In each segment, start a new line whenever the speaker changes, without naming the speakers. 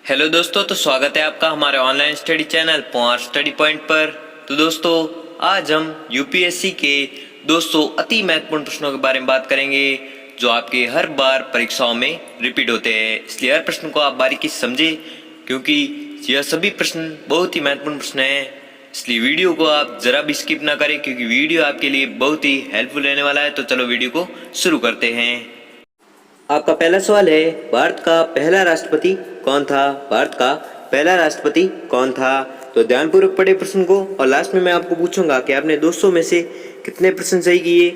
Hello दोस्तों, तो स्वागत है आपका हमारे online study channel point study point पर। तो दोस्तों, आज हम यूपीएससी के 200 अति महत्वपूर्ण प्रश्नों के बारे में बात करेंगे जो आपके हर बार परीक्षाओं में रिपीट होते हैं। इसलिए हर प्रश्न को आप बारीकी से समझें क्योंकि यह सभी प्रश्न बहुत ही महत्वपूर्ण प्रश्न हैं। इसलिए वीडियो को आप जरा भी स्किप ना करें क्योंकि वीडियो आपके लिए बहुत ही हेल्पफुल रहने वाला है। तो चलो वीडियो को शुरू करते हैं। आपका पहला सवाल है, भारत का पहला राष्ट्रपति कौन था? भारत का पहला राष्ट्रपति कौन था? तो ध्यानपूर्वक पढ़े प्रश्न को और लास्ट में मैं आपको पूछूंगा कि आपने 200 में से कितने प्रश्न सही किए,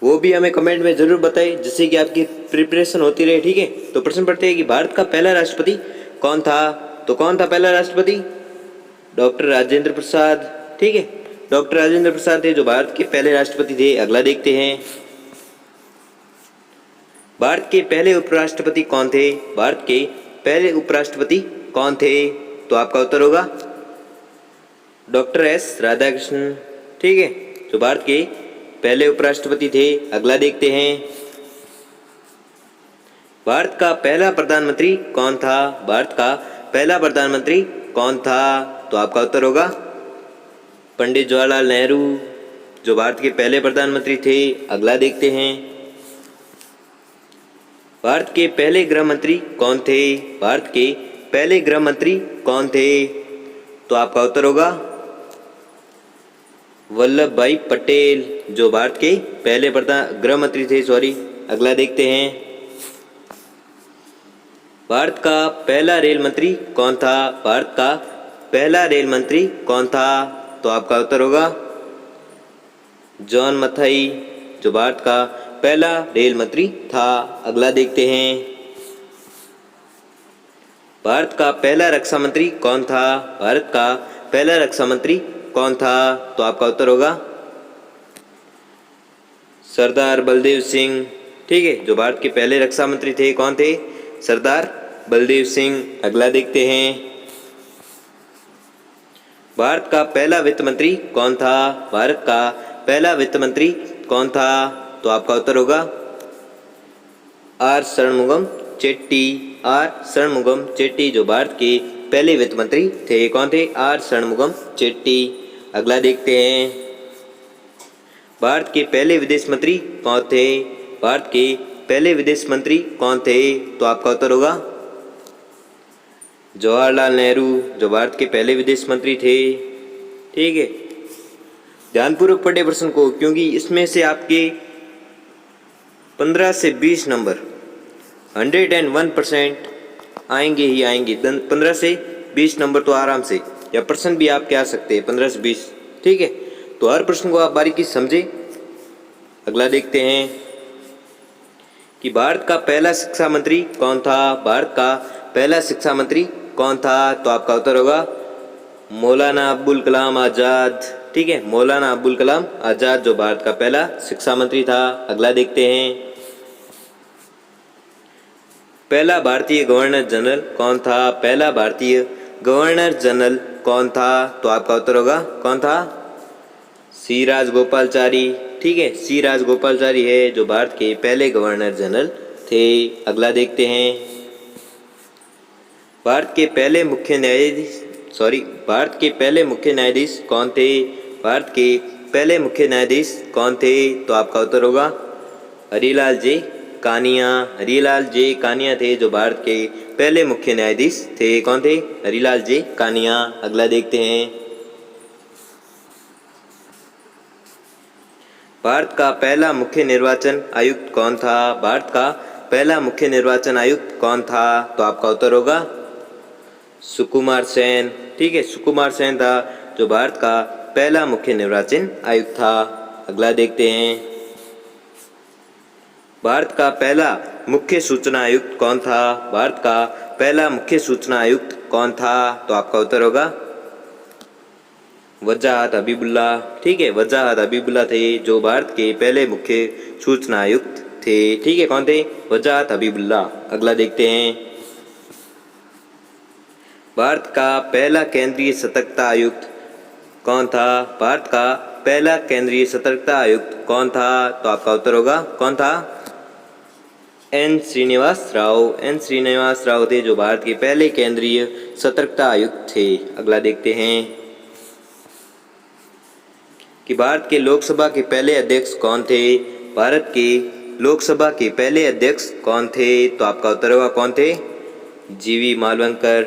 वो भी हमें कमेंट में जरूर बताएं जिससे कि आपकी प्रिपरेशन होती रहे। ठीक है, तो प्रश्न पढ़ते हैं कि भारत का पहला राष्ट्रपति कौन था? तो कौन था पहला राष्ट्रपति? डॉक्टर राजेंद्र प्रसाद। ठीक है, डॉक्टर राजेंद्र प्रसाद थे जो भारत के पहले राष्ट्रपति थे। अगला देखते हैं, भारत के पहले उपराष्ट्रपति कौन थे? भारत के पहले उपराष्ट्रपति कौन थे? तो आपका उत्तर होगा डॉक्टर एस राधाकृष्णन। ठीक है, जो भारत के पहले उपराष्ट्रपति थे। अगला देखते हैं, भारत का पहला प्रधानमंत्री कौन था? भारत का पहला प्रधानमंत्री कौन था? तो आपका उत्तर होगा पंडित जवाहरलाल नेहरू, जो भारत के पहले प्रधानमंत्री थे। अगला देखते हैं, भारत के पहले गृह मंत्री कौन थे? भारत के पहले गृह मंत्री कौन थे? तो आपका उत्तर होगा वल्लभ भाई पटेल, जो भारत के पहले गृह मंत्री थे। अगला देखते हैं, भारत का पहला रेल मंत्री कौन था? भारत का पहला रेल मंत्री कौन था? तो आपका उत्तर होगा जॉन मथाई, जो भारत का पहला रेल मंत्री था। अगला देखते हैं, भारत का पहला रक्षा मंत्री कौन था? भारत का पहला रक्षा मंत्री कौन था? तो आपका उत्तर होगा सरदार बलदेव सिंह। ठीक है, जो भारत के पहले रक्षा मंत्री थे। कौन थे? सरदार बलदेव सिंह। अगला देखते हैं, भारत का पहला वित्त मंत्री कौन था? भारत का पहला वित्त मंत्री कौन था? तो आपका उत्तर होगा आर षणमुगम चेट्टी। आर षणमुगम चेट्टी, जो भारत के पहले वित्त मंत्री थे। कौन थे? आर षणमुगम चेट्टी। अगला देखते हैं, भारत के पहले विदेश मंत्री कौन थे? भारत के पहले विदेश मंत्री कौन थे? तो आपका उत्तर होगा जवाहरलाल नेहरू, जो भारत के पहले विदेश मंत्री थे। ठीक है, ध्यानपूर्वक पढ़े प्रश्न को क्योंकि इसमें से आपके 15 से 20 नंबर 101% आएंगे ही आएंगे। 15 से 20 नंबर तो आराम से, या प्रश्न भी आपके आ सकते हैं 15 से 20। ठीक है, तो हर प्रश्न को आप बारीकी से समझें। अगला देखते हैं कि भारत का पहला शिक्षा मंत्री कौन था? भारत का पहला शिक्षा मंत्री कौन था? तो आपका उत्तर होगा मौलाना अब्दुल कलाम आज़ाद। ठीक है, मौलाना अब्दुल कलाम आज़ाद, जो भारत का पहला शिक्षा मंत्री था। अगला देखते हैं, पहला भारतीय गवर्नर जनरल कौन था? पहला भारतीय गवर्नर जनरल कौन था? तो आपका उत्तर होगा कौन था? सी राजगोपालाचारी। ठीक है, सी राजगोपालाचारी है जो भारत के पहले गवर्नर जनरल थे। अगला देखते हैं, भारत के पहले मुख्य न्यायाधीश कौन थे? भारत के पहले मुख्य न्यायाधीश कौन थे? तो आपका उत्तर होगा हरिलाल जे कानिया। हरिलाल जे कानिया थे जो भारत के पहले मुख्य न्यायाधीश थे। कौन थे? हरिलाल जे कानिया। अगला देखते हैं, भारत का पहला मुख्य निर्वाचन आयुक्त कौन था? भारत का पहला मुख्य निर्वाचन आयुक्त कौन था? तो आपका उत्तर होगा सुकुमार सेन। ठीक है, सुकुमार सेन था जो भारत का पहला मुख्य निर्वाचन आयुक्त था। अगला देखते हैं, भारत का पहला मुख्य सूचना आयुक्त कौन था? भारत का पहला मुख्य सूचना आयुक्त कौन था? तो आपका उत्तर होगा वजाहत हबीबुल्ला। ठीक है, वजाहत हबीबुल्ला थे जो भारत के पहले मुख्य सूचना आयुक्त थे। ठीक है, कौन थे? वजाहत हबीबुल्ला। अगला देखते हैं, भारत का पहला केंद्रीय सतर्कता आयुक्त कौन था? भारत का पहला केंद्रीय सतर्कता आयुक्त कौन था? तो आपका उत्तर होगा कौन था? एन श्रीनिवास राव थे जो भारत के पहले केंद्रीय सतर्कता आयुक्त थे। अगला देखते हैं कि भारत के लोकसभा के पहले अध्यक्ष कौन थे। भारत के लोकसभा के पहले अध्यक्ष कौन थे, तो आपका उत्तर होगा कौन थे, जीवी मालवंकर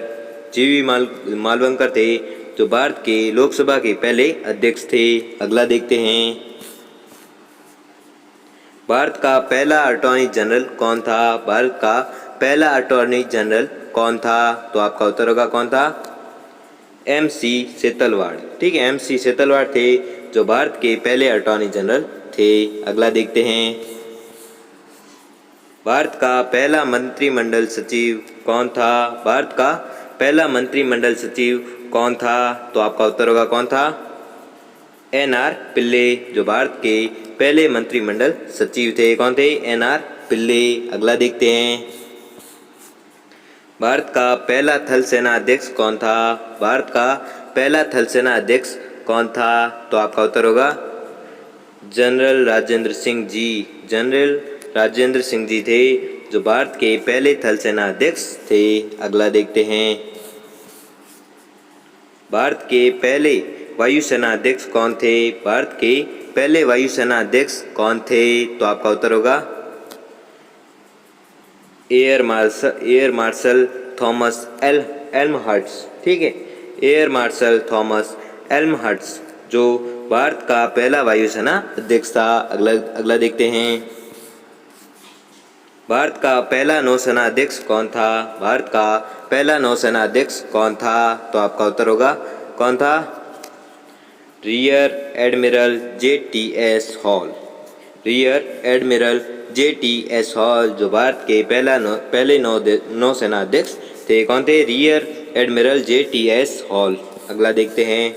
थे जो भारत के लोकसभा के पहले अध्यक्ष थे। अगला देखते हैं भारत का पहला अटॉर्नी जनरल कौन था। भारत का पहला अटॉर्नी जनरल कौन था, तो आपका उत्तर होगा कौन था, MC सेतलवाड़। ठीक है, MC सेतलवाड़ थे जो भारत के पहले अटॉर्नी जनरल थे। अगला देखते हैं भारत का पहला मंत्रिमंडल सचिव कौन था। भारत का पहला मंत्रिमंडल सचिव कौन था, तो आपका उत्तर होगा कौन था, NR पिल्ले जो भारत के पहले मंत्रिमंडल सचिव थे। कौन थे, NR पिल्ले। अगला देखते हैं भारत का पहला थल सेना अध्यक्ष कौन था। भारत का पहला थल सेना अध्यक्ष कौन था, तो आपका उत्तर होगा जनरल राजेंद्र सिंह जी। जनरल राजेंद्र सिंह जी थे जो भारत के पहले थल सेना अध्यक्ष थे। अगला देखते हैं भारत के पहले वायुसेना अध्यक्ष कौन थे। भारत के पहले वायुसेना अध्यक्ष कौन थे, तो आपका उत्तर होगा एयर मार्शल थॉमस एल्महर्ट्स। ठीक है, एयर मार्शल थॉमस एल्महर्ट्स जो भारत का पहला वायुसेना अध्यक्ष था। अगला देखते हैं भारत का पहला नौसेना अध्यक्ष कौन था। भारत का पहला नौसेना अध्यक्ष कौन था, तो आपका उत्तर होगा कौन था, rear admiral JTS hall. Rear admiral JTS hall जो भारत के पहले नौसेना अध्यक्ष थे। कौन थे, रियर एडमिरल JTS हॉल। अगला देखते हैं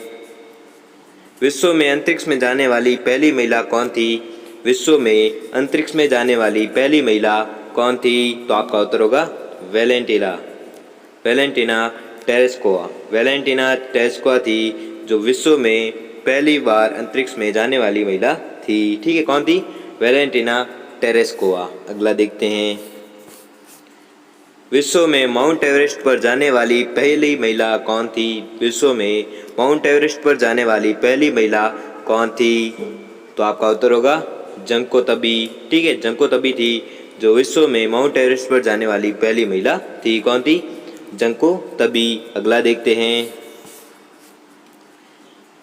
विश्व में अंतरिक्ष में जाने वाली पहली महिला कौन थी। विश्व में अंतरिक्ष में जाने वाली पहली महिला कौन थी, तो आपका उत्तर होगा वेलेंटिना टेरेस्कोवा। वेलेंटिना टेरेस्कोवा थी जो विश्व में पहली बार अंतरिक्ष में जाने वाली महिला थी। ठीक है, कौन थी, वेलेंटिना टेरेस्कोवा। अगला देखते हैं विश्व में माउंट एवरेस्ट पर जाने वाली पहली महिला कौन थी। विश्व में माउंट एवरेस्ट पर जाने वाली पहली महिला कौन थी, तो आपका उत्तर होगा जंको तबी। ठीक है, जंको तबी थी जो विश्व में माउंट एवरेस्ट पर जाने वाली पहली महिला थी। कौन थी, जंको तबी। अगला देखते हैं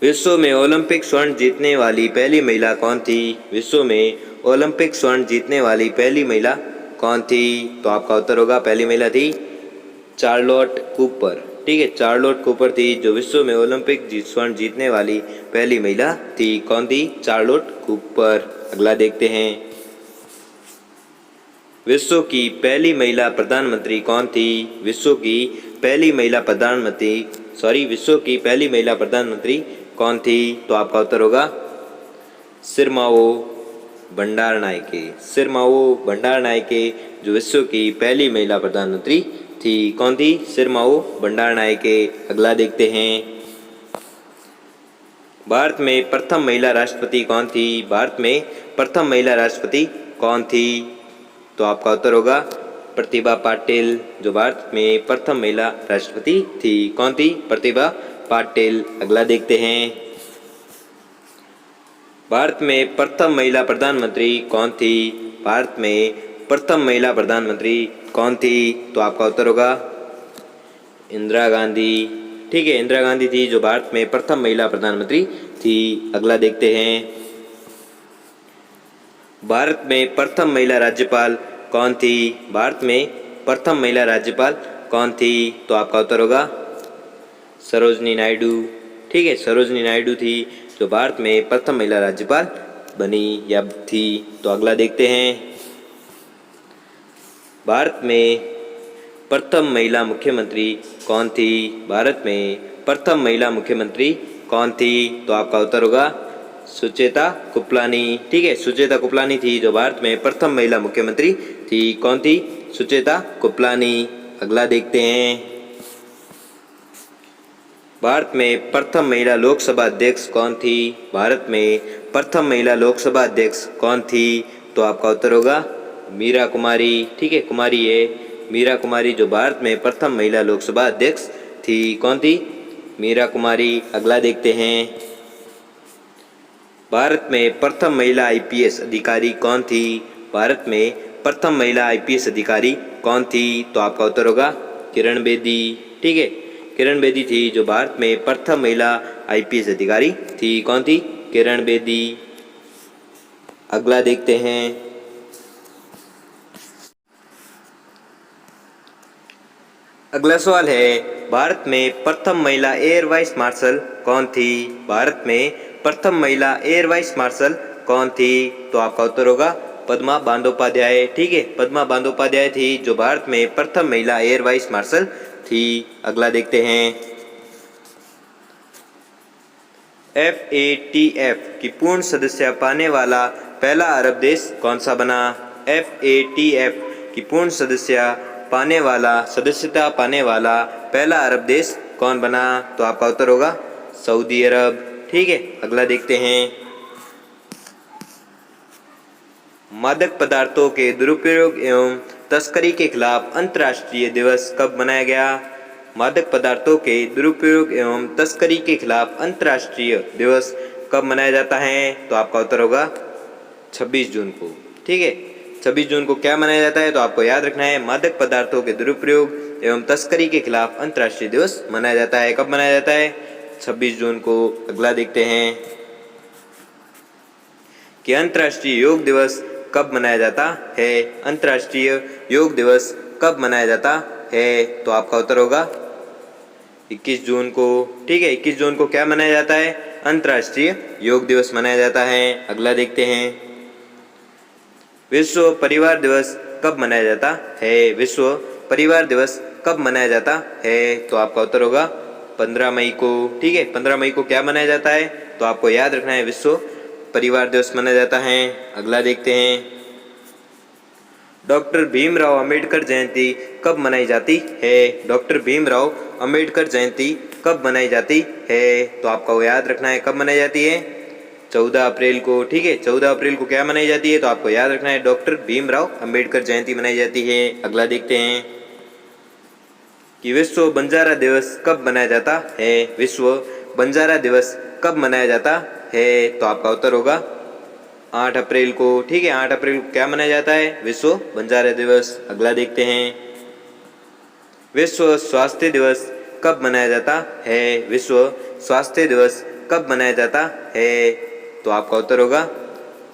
विश्व में ओलंपिक स्वर्ण जीतने वाली पहली महिला कौन थी। विश्व में ओलंपिक स्वर्ण जीतने वाली पहली महिला कौन थी, तो आपका उत्तर होगा पहली महिला थी चार्लोट कूपर। ठीक है, चार्लोट कूपर थी जो विश्व में ओलंपिक स्वर्ण जीतने वाली पहली महिला थी। कौन थी, चार्लोट कूपर। अगला देखते हैं विश्व की पहली महिला प्रधानमंत्री कौन थी। विश्व की पहली महिला प्रधानमंत्री कौन थी, तो आपका उत्तर होगा सिरमाओ भंडारनायके। सिरमाओ भंडारनायके जो विश्व की पहली महिला प्रधानमंत्री थी। कौन थी, सिरमाओ भंडारनायके। अगला देखते हैं भारत में प्रथम महिला राष्ट्रपति कौन थी। भारत में प्रथम महिला राष्ट्रपति कौन थी, तो आपका उत्तर होगा प्रतिभा पाटिल जो भारत में प्रथम महिला राष्ट्रपति थी। कौन थी, प्रतिभा पाटिल। अगला देखते हैं भारत में प्रथम महिला प्रधानमंत्री कौन थी। भारत में प्रथम महिला प्रधानमंत्री कौन थी, तो आपका उत्तर होगा इंदिरा गांधी। ठीक है, इंदिरा गांधी थी जो भारत में प्रथम महिला प्रधानमंत्री थी। अगला देखते हैं भारत में प्रथम महिला राज्यपाल कौन थी। भारत में प्रथम महिला राज्यपाल कौन थी, तो आपका उत्तर होगा सरोजनी नायडू। ठीक है, सरोजनी नायडू थी जो भारत में प्रथम महिला राज्यपाल बनी या थी। तो अगला देखते हैं भारत में प्रथम महिला मुख्यमंत्री कौन थी। भारत में प्रथम महिला मुख्यमंत्री कौन थी, तो आपका उत्तर होगा सुचेता कृपलानी। ठीक है, सुचेता कृपलानी थी जो भारत में प्रथम महिला मुख्यमंत्री थी। कौन थी, सुचेता कृपलानी। अगला देखते हैं भारत में प्रथम महिला लोकसभा अध्यक्ष कौन थी। भारत में प्रथम महिला लोकसभा अध्यक्ष कौन थी, तो आपका उत्तर होगा मीरा कुमारी, ठीक है, कुमारी है मीरा कुमारी, जो भारत में प्रथम महिला लोकसभा अध्यक्ष थी। कौन थी? मीरा कुमारी। अगला देखते हैं, भारत में प्रथम महिला आईपीएस अधिकारी कौन थी? भारत में प्रथम महिला आईपीएस अधिकारी कौन थी? तो आपका उत्तर होगा किरण बेदी, ठीक है, किरण बेदी थी जो भारत में प्रथम महिला आईपीएस अधिकारी थी। कौन थी? किरण बेदी। अगला देखते हैं, अगला सवाल है, भारत में प्रथम महिला एयर वाइस मार्शल कौन थी? भारत में प्रथम महिला एयर वाइस मार्शल कौन थी? तो आपका उत्तर होगा पद्मा बंदोपाध्याय, ठीक है, पद्मा बंदोपाध्याय थी जो भारत में प्रथम महिला एयर वाइस मार्शल थी। अगला देखते हैं, FATF की पूर्ण सदस्य पाने वाला पहला अरब देश कौन सा बना? FATF की पूर्ण सदस्यता पाने वाला पहला अरब देश कौन बना? तो आपका उत्तर होगा सऊदी अरब, ठीक है। अगला देखते हैं, मादक पदार्थों के दुरुपयोग एवं तस्करी के खिलाफ अंतर्राष्ट्रीय दिवस कब मनाया गया? मादक पदार्थों के दुरुपयोग एवं तस्करी के खिलाफ अंतर्राष्ट्रीय दिवस कब मनाया जाता है? तो आपका उत्तर होगा 26 जून को, ठीक है। 26 जून को क्या मनाया जाता है? तो आपको याद रखना है, मादक पदार्थों के दुरुपयोग एवं तस्करी के खिलाफ अंतर्राष्ट्रीय दिवस मनाया जाता है। कब मनाया जाता है? 26 जून को। अगला देखते हैं कि अंतर्राष्ट्रीय योग दिवस कब मनाया जाता है? अंतर्राष्ट्रीय योग दिवस कब मनाया जाता है? तो आपका उत्तर होगा 21 जून को, ठीक है। 21 जून को क्या मनाया जाता है? अंतर्राष्ट्रीय योग दिवस मनाया जाता है। अगला देखते हैं, विश्व परिवार दिवस कब मनाया जाता है? विश्व परिवार दिवस कब मनाया जाता है? तो आपका उत्तर होगा 15 मई को, ठीक है। 15 मई को क्या मनाया जाता है? तो आपको याद रखना है, विश्व परिवार दिवस मनाया जाता है। अगला देखते हैं, डॉक्टर भीमराव अंबेडकर जयंती कब मनाई जाती है? डॉक्टर भीमराव अंबेडकर जयंती कब मनाई जाती है? तो आपको याद रखना है, कब मनाई जाती है? 14 अप्रैल को, ठीक है। 14 अप्रैल को क्या मनाई जाती है? तो आपको याद रखना है, डॉक्टर भीमराव अंबेडकर जयंती मनाई जाती है। अगला देखते हैं कि विश्व बंजारा दिवस कब मनाया जाता है? विश्व बंजारा दिवस कब मनाया जाता है? तो आपका उत्तर होगा 8 अप्रैल को, ठीक है। 8 अप्रैल को क्या मनाया जाता है? विश्व बंजारा दिवस। अगला देखते हैं, विश्व स्वास्थ्य दिवस कब मनाया जाता है? विश्व स्वास्थ्य दिवस कब मनाया जाता है? तो आपका उत्तर होगा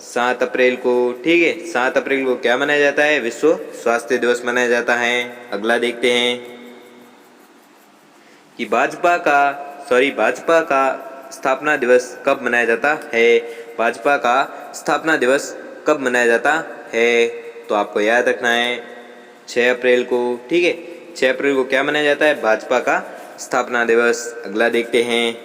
7 अप्रैल को, ठीक है। 7 अप्रैल को क्या मनाया जाता है? विश्व स्वास्थ्य दिवस मनाया जाता है। अगला देखते हैं कि भाजपा का स्थापना दिवस कब मनाया जाता है? भाजपा का स्थापना दिवस कब मनाया जाता है? तो आपको याद रखना है 6 अप्रैल को, ठीक है। 6 अप्रैल को क्या मनाया जाता है? भाजपा का स्थापना दिवस। अगला देखते हैं,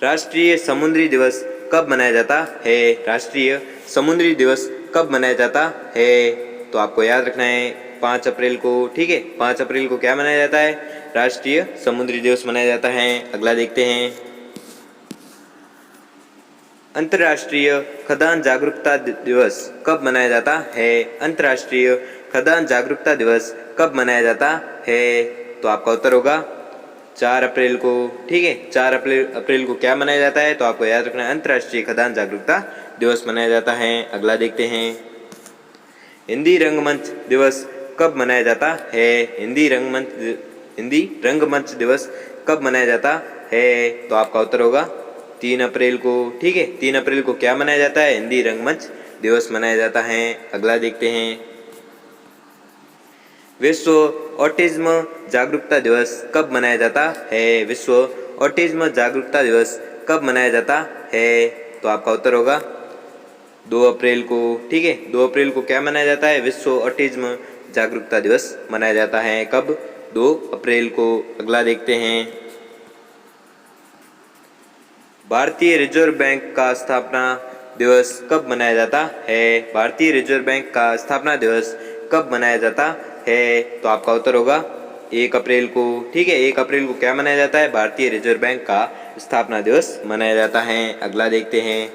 राष्ट्रीय समुद्री दिवस कब मनाया जाता है? राष्ट्रीय समुद्री दिवस कब मनाया जाता है? तो आपको याद रखना है 5 अप्रैल को, ठीक है। 5 अप्रैल को क्या मनाया जाता है? राष्ट्रीय समुद्री दिवस मनाया जाता है। अगला देखते हैं, अंतर्राष्ट्रीय खदान जागरूकता दिवस कब मनाया जाता है? अंतर्राष्ट्रीय खदान जागरूकता दिवस कब मनाया जाता है? तो आपका उत्तर होगा 4 अप्रैल को, ठीक है। 4 अप्रैल को क्या मनाया जाता है? तो आपको याद रखना है, अंतर्राष्ट्रीय खदान जागरूकता दिवस मनाया जाता है। अगला देखते हैं, हिंदी रंगमंच दिवस कब मनाया जाता है? हिंदी रंगमंच दिवस कब मनाया जाता है? तो आपका उत्तर होगा 3 अप्रैल को, ठीक है। 3 अप्रैल को क्या मनाया जाता है? हिंदी रंगमंच दिवस मनाया जाता है। अगला देखते हैं, विश्व ऑटिज्म जागरूकता दिवस कब मनाया जाता है? विश्व ऑटिज्म जागरूकता दिवस कब मनाया जाता है? तो आपका उत्तर होगा 2 अप्रैल को, ठीक है। 2 अप्रैल को क्या मनाया जाता है? विश्व ऑटिज्म जागरूकता दिवस मनाया जाता है। कब? 2 अप्रैल को। अगला देखते हैं, भारतीय रिजर्व बैंक का स्थापना दिवस कब मनाया जाता है? भारतीय रिजर्व बैंक का स्थापना दिवस कब मनाया जाता है? तो आपका उत्तर होगा 1 अप्रैल को, ठीक है। 1 अप्रैल को क्या मनाया जाता है? भारतीय रिजर्व बैंक का स्थापना दिवस मनाया जाता है। अगला देखते हैं,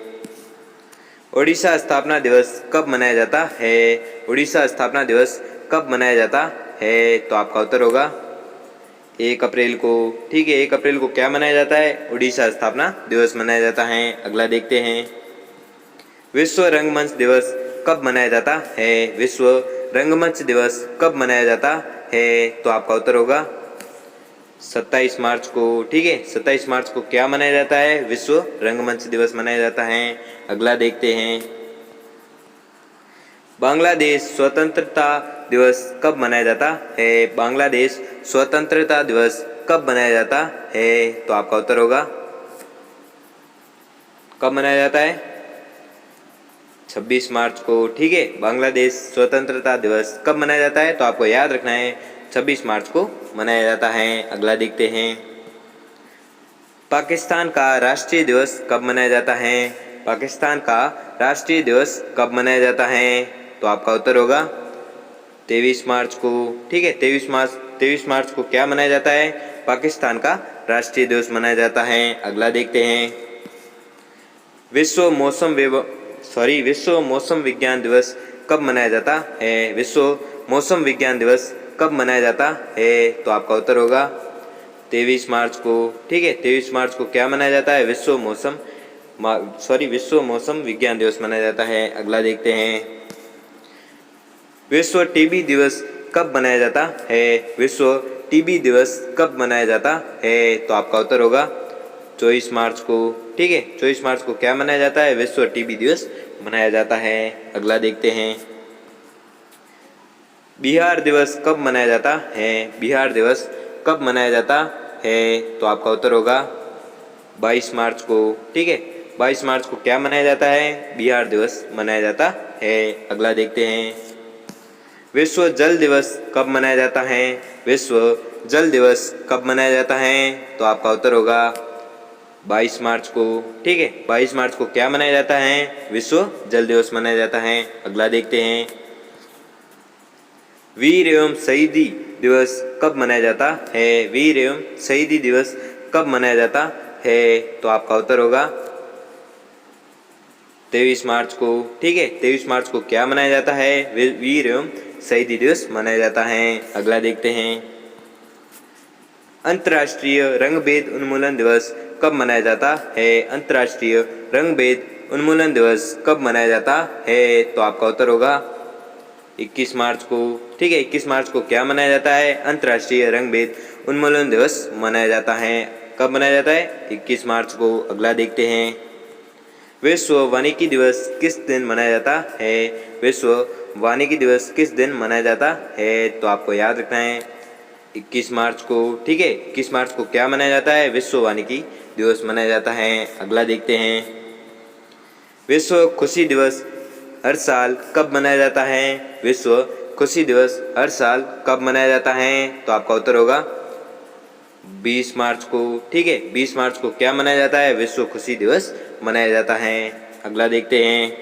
ओडिशा स्थापना दिवस कब मनाया जाता है? ओडिशा स्थापना दिवस कब मनाया जाता है? तो आपका उत्तर होगा 1 अप्रैल को। ठीक है, 1 अप्रैल को क्या मनाया जाता है? ओडिशा स्थापना दिवस मनाया जाता है। अगला देखते हैं, विश्व रंगमंच दिवस कब मनाया जाता है? विश्व रंगमंच दिवस कब मनाया जाता है? तो आपका उत्तर होगा 27 मार्च को। ठीक है, 27 मार्च को क्या मनाया जाता है? विश्व रंगमंच दिवस मनाया जाता है। अगला देखते हैं, बांग्लादेश स्वतंत्रता दिवस कब मनाया जाता है? बांग्लादेश स्वतंत्रता दिवस कब मनाया जाता है? तो आपका उत्तर होगा, कब मनाया जाता है? 26 मार्च को। ठीक है, बांग्लादेश स्वतंत्रता दिवस कब मनाया जाता है? तो आपको याद रखना है 26 मार्च को मनाया जाता है। अगला देखते हैं, पाकिस्तान का राष्ट्रीय दिवस कब मनाया जाता है? पाकिस्तान का राष्ट्रीय दिवस कब मनाया जाता है? तो आपका उत्तर होगा 23 मार्च को। ठीक है, 23 मार्च को क्या मनाया जाता है? पाकिस्तान का राष्ट्रीय दिवस मनाया जाता है। अगला देखते हैं, विश्व मौसम विज्ञान दिवस कब मनाया जाता है? विश्व मौसम विज्ञान दिवस कब मनाया जाता है? तो आपका उत्तर होगा 23 मार्च को। ठीक है, 23 मार्च को क्या मनाया जाता है? विश्व मौसम विज्ञान दिवस मनाया जाता है। अगला देखते हैं, विश्व टीबी दिवस कब मनाया जाता है? विश्व टीबी दिवस कब मनाया जाता है? तो आपका उत्तर होगा 24 मार्च को। ठीक है, 24 मार्च को क्या मनाया जाता है? विश्व टीबी दिवस मनाया जाता है। अगला देखते हैं, बिहार दिवस कब मनाया जाता है? बिहार दिवस कब मनाया जाता है? तो आपका उत्तर होगा 22 मार्च को। ठीक है, 22 मार्च को क्या मनाया जाता है? बिहार दिवस मनाया जाता है। अगला देखते हैं, विश्व जल दिवस कब मनाया जाता है? विश्व जल दिवस कब मनाया जाता है? तो आपका उत्तर होगा 22 मार्च को। ठीक है, 22 मार्च को क्या मनाया जाता है? विश्व जल दिवस मनाया जाता है। अगला देखते हैं, वीर एवं शहीदी दिवस कब मनाया जाता है? वीर एवं शहीदी दिवस कब मनाया जाता है? तो आपका उत्तर होगा 23 मार्च को। ठीक है, 23 मार्च को क्या मनाया जाता है? वीर एवं शहीदी दिवस मनाया जाता है। अगला देखते हैं, अंतर्राष्ट्रीय रंगभेद उन्मूलन दिवस कब मनाया जाता है? अंतर्राष्ट्रीय रंगभेद उन्मूलन दिवस कब मनाया जाता है? तो आपका उत्तर होगा 21 मार्च को। ठीक है, 21 मार्च को क्या मनाया जाता है? अंतर्राष्ट्रीय रंगभेद उन्मूलन दिवस मनाया जाता है। कब मनाया जाता है? 21 मार्च को। अगला देखते हैं, विश्व वानिकी दिवस किस दिन मनाया जाता है? विश्व वानिकी दिवस किस दिन मनाया जाता है? तो आपको याद रखना है 21 मार्च को। ठीक है, 21 मार्च को क्या मनाया जाता है? विश्व वानिकी दिवस मनाया जाता है। अगला देखते हैं, विश्व खुशी दिवस हर साल कब मनाया जाता है? विश्व खुशी दिवस हर साल कब मनाया जाता है? तो आपका उत्तर होगा 20 मार्च को। ठीक है, 20 मार्च को क्या मनाया जाता है? विश्व खुशी दिवस मनाया जाता है। अगला देखते हैं,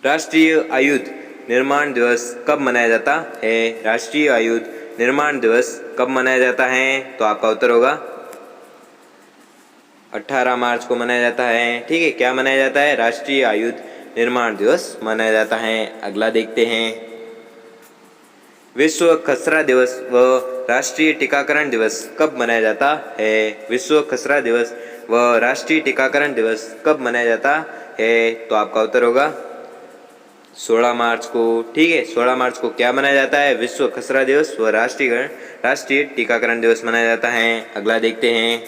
राष्ट्रीय आयुध निर्माण दिवस कब मनाया जाता है? राष्ट्रीय आयुध निर्माण दिवस कब मनाया जाता है? तो आपका उत्तर होगा 18 मार्च को मनाया जाता है। ठीक है, क्या मनाया जाता है? राष्ट्रीय आयुध निर्माण दिवस मनाया जाता है। अगला देखते हैं, विश्व खसरा दिवस व राष्ट्रीय टीकाकरण दिवस कब मनाया जाता है? विश्व खसरा दिवस व राष्ट्रीय टीकाकरण दिवस कब मनाया जाता है? तो आपका उत्तर होगा 16 मार्च को। ठीक है, 16 मार्च को क्या मनाया जाता है? विश्व खसरा दिवस व राष्ट्रीय टीकाकरण दिवस मनाया जाता है। अगला देखते हैं,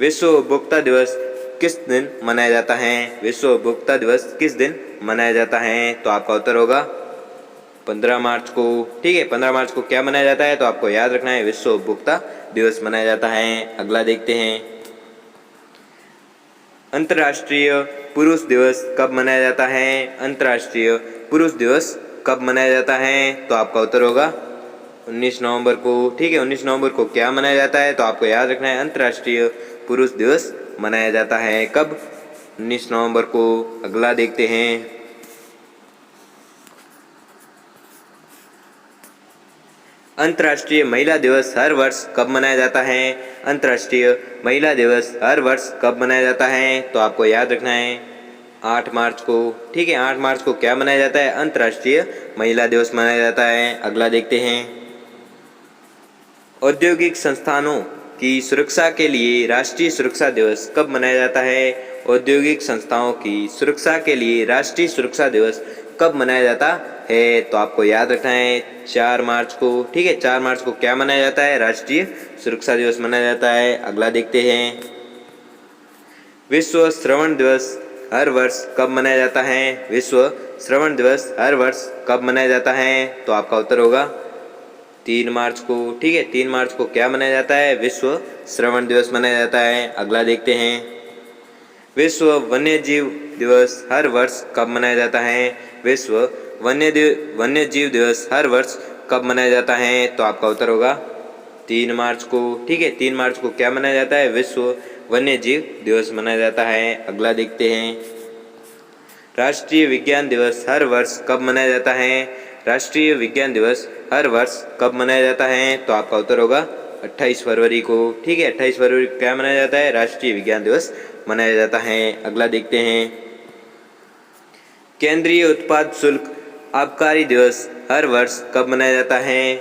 विश्व उपभोक्ता दिवस किस दिन मनाया जाता है? विश्व उपभोक्ता दिवस किस दिन मनाया जाता है? तो आपका उत्तर होगा 15 मार्च को। ठीक है, 15 मार्च को क्या मनाया जाता है? तो आपको याद रखना है विश्व उपभोक्ता दिवस मनाया जाता है। अगला देखते हैं, अंतर्राष्ट्रीय पुरुष दिवस कब मनाया जाता है? अंतर्राष्ट्रीय पुरुष दिवस कब मनाया जाता है? तो आपका उत्तर होगा 19 नवंबर को। ठीक है, 19 नवंबर को क्या मनाया जाता है? तो आपको याद रखना है अंतर्राष्ट्रीय पुरुष दिवस मनाया जाता है। कब? 19 नवंबर को। अगला देखते हैं, अंतर्राष्ट्रीय महिला दिवस हर वर्ष कब मनाया जाता है? अंतर्राष्ट्रीय महिला दिवस हर वर्ष कब मनाया जाता है? तो आपको याद रखना है 8 मार्च को। ठीक है, 8 मार्च को क्या मनाया जाता है? अंतर्राष्ट्रीय महिला दिवस मनाया जाता है। अगला देखते हैं, औद्योगिक संस्थानों की सुरक्षा के लिए राष्ट्रीय सुरक्षा दिवस कब मनाया जाता है? औद्योगिक संस्थाओं की सुरक्षा के लिए राष्ट्रीय सुरक्षा दिवस कब मनाया जाता है? तो आपको याद रखना है 4 मार्च को। ठीक है, 4 मार्च को क्या मनाया जाता है? राष्ट्रीय सुरक्षा दिवस मनाया जाता है। अगला देखते हैं, विश्व श्रवण दिवस हर वर्ष कब मनाया जाता है? विश्व श्रवण दिवस हर वर्ष कब मनाया जाता है? तो आपका उत्तर होगा 3 मार्च को। ठीक है, 3 मार्च को क्या मनाया जाता है? विश्व श्रवण दिवस मनाया जाता है। अगला देखते हैं, विश्व वन्य जीव दिवस हर वर्ष कब मनाया जाता है? विश्व वन्य जीव दिवस हर वर्ष कब मनाया जाता है? तो आपका उत्तर होगा 3 मार्च को। ठीक है, 3 मार्च को क्या मनाया जाता है? विश्व वन्य जीव दिवस मनाया जाता है। अगला देखते हैं, राष्ट्रीय विज्ञान दिवस हर वर्ष कब मनाया जाता है? राष्ट्रीय विज्ञान दिवस हर वर्ष कब मनाया जाता है? तो आपका उत्तर होगा 28 फरवरी को। ठीक है, 28 फरवरी को क्या मनाया जाता है? राष्ट्रीय विज्ञान दिवस मनाया जाता है। अगला देखते हैं, केंद्रीय उत्पाद शुल्क आबकारी दिवस हर वर्ष कब मनाया जाता है?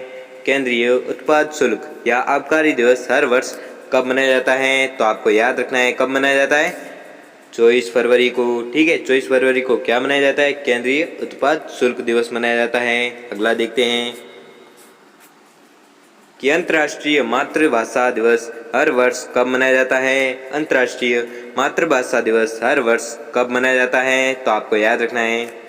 केंद्रीय उत्पाद शुल्क या आबकारी दिवस हर वर्ष कब मनाया जाता है? तो आपको याद रखना है कब मनाया जाता है? 24 फरवरी को। ठीक है, 24 फरवरी को क्या मनाया जाता है? केंद्रीय उत्पाद शुल्क दिवस मनाया जाता है। अगला देखते हैं कि अंतर्राष्ट्रीय मातृभाषा दिवस हर वर्ष कब मनाया जाता है? अंतर्राष्ट्रीय मातृभाषा दिवस हर वर्ष कब मनाया जाता है? तो आपको याद रखना है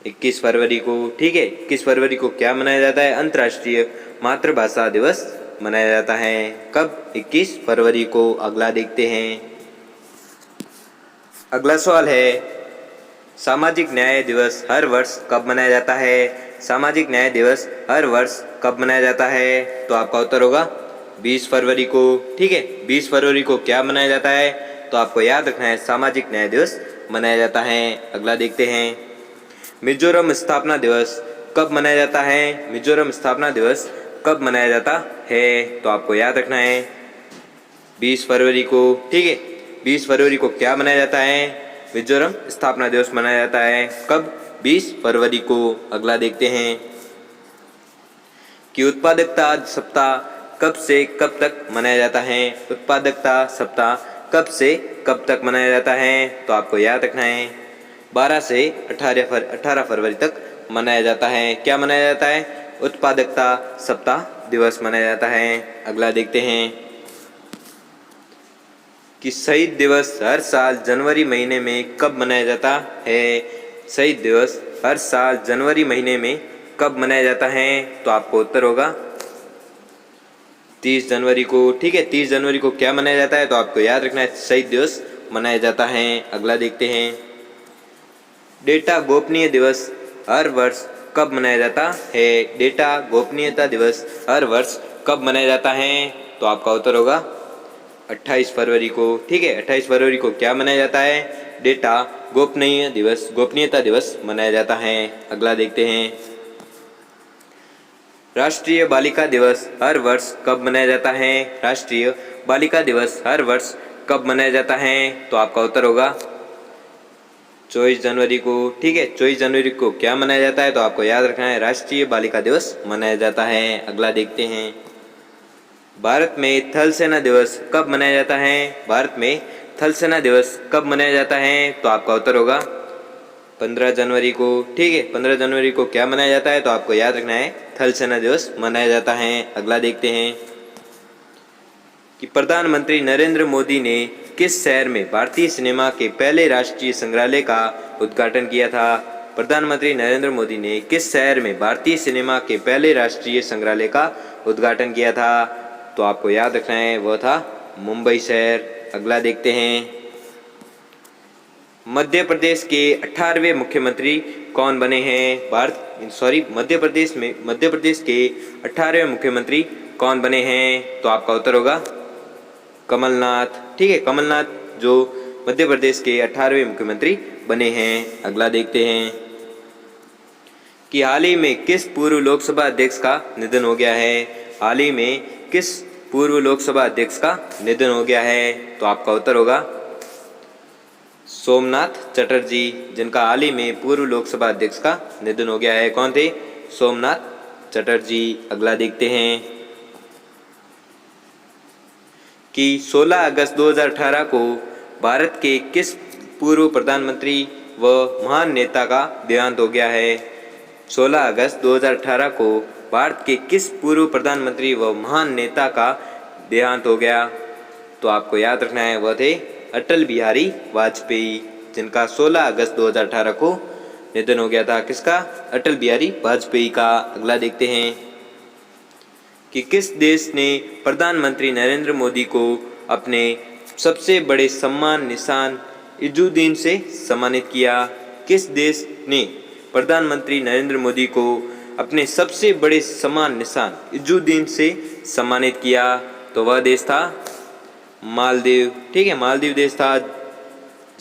21 फरवरी को। ठीक है, 21 फरवरी को क्या मनाया जाता है? अंतर्राष्ट्रीय मातृभाषा दिवस मनाया जाता है। कब? 21 फरवरी को। अगला देखते हैं, अगला सवाल है, सामाजिक न्याय दिवस हर वर्ष कब मनाया जाता है? सामाजिक न्याय दिवस हर वर्ष कब मनाया जाता है? तो आपका उत्तर होगा 20 फरवरी को। ठीक है, 20 फरवरी को क्या मनाया जाता है? तो आपको याद रखना है सामाजिक न्याय दिवस मनाया जाता है। अगला देखते हैं, मिजोरम स्थापना दिवस कब मनाया जाता है? मिजोरम स्थापना दिवस कब मनाया जाता है? तो आपको याद रखना है 20 फरवरी को। ठीक है, 20 फरवरी को क्या मनाया जाता है? मिजोरम स्थापना दिवस मनाया जाता है। कब? 20 फरवरी को। अगला देखते हैं कि उत्पादकता सप्ताह कब से कब तक मनाया जाता है? उत्पादकता सप्ताह कब से कब तक मनाया जाता है? तो आपको याद रखना है 12 से 18 फरवरी तक मनाया जाता है। क्या मनाया जाता है? उत्पादकता सप्ताह दिवस मनाया जाता है। अगला देखते हैं कि शहीद दिवस हर साल जनवरी महीने में कब मनाया जाता है? शहीद दिवस हर साल जनवरी महीने में कब मनाया जाता है? तो आपको उत्तर होगा 30 जनवरी को। ठीक है, 30 जनवरी को क्या मनाया जाता है? तो आपको याद रखना है शहीद दिवस मनाया जाता है। अगला देखते हैं, डेटा गोपनीय दिवस हर वर्ष कब मनाया जाता है? डेटा गोपनीयता दिवस हर वर्ष कब मनाया जाता है? तो आपका उत्तर होगा 28 फरवरी को। ठीक है, 28 फरवरी को क्या मनाया जाता है? डेटा गोपनीयता दिवस मनाया जाता है। अगला देखते हैं, राष्ट्रीय बालिका दिवस हर वर्ष कब मनाया जाता है? राष्ट्रीय बालिका दिवस हर वर्ष कब मनाया जाता है? तो आपका उत्तर होगा 24 जनवरी को। ठीक है, 24 जनवरी को क्या मनाया जाता है? तो आपको याद रखना है राष्ट्रीय बालिका दिवस मनाया जाता है। अगला देखते हैं, भारत में थल सेना दिवस कब मनाया जाता है? भारत में थल सेना दिवस कब मनाया जाता है? तो आपका उत्तर होगा 15 जनवरी को। ठीक है, 15 जनवरी को क्या मनाया जाता है? तो आपको याद रखना है थल सेना दिवस मनाया जाता है। अगला देखते हैं कि प्रधानमंत्री नरेंद्र मोदी ने किस शहर में भारतीय सिनेमा के पहले राष्ट्रीय संग्रहालय का उद्घाटन किया था? प्रधानमंत्री नरेंद्र मोदी ने किस शहर में भारतीय सिनेमा के पहले राष्ट्रीय संग्रहालय का उद्घाटन किया था? तो आपको याद रखना है वह था मुंबई शहर। अगला देखते हैं, मध्य प्रदेश के 18वें मुख्यमंत्री कौन बने हैं? मध्य प्रदेश के 18वें मुख्यमंत्री कौन बने हैं? तो आपका उत्तर होगा कमलनाथ। ठीक है, कमलनाथ जो मध्य प्रदेश के 18वें मुख्यमंत्री बने हैं। अगला देखते हैं कि हाल ही में किस पूर्व लोकसभा अध्यक्ष का निधन हो गया है। हाल ही में किस पूर्व लोकसभा अध्यक्ष का निधन हो गया है। तो आपका उत्तर होगा सोमनाथ चटर्जी, जिनका हाल ही में पूर्व लोकसभा अध्यक्ष का निधन हो गया है। कौन थे? सोमनाथ चटर्जी। अगला देखते हैं कि 16 अगस्त 2018 को भारत के किस पूर्व प्रधानमंत्री व महान नेता का देहांत हो गया है। 16 अगस्त 2018 को भारत के किस पूर्व प्रधानमंत्री व महान नेता का देहांत हो गया। तो आपको याद रखना है, वह थे अटल बिहारी वाजपेयी, जिनका 16 अगस्त 2018 को निधन हो गया था। किसका? अटल बिहारी वाजपेयी का। अगला देखते हैं कि किस देश ने प्रधानमंत्री नरेंद्र मोदी को अपने सबसे बड़े सम्मान निशान इजुद्दीन से सम्मानित किया। किस देश ने प्रधानमंत्री नरेंद्र मोदी को अपने सबसे बड़े सम्मान निशान इजुद्दीन से सम्मानित किया। तो वह देश था मालदीव। ठीक है, मालदीव देश था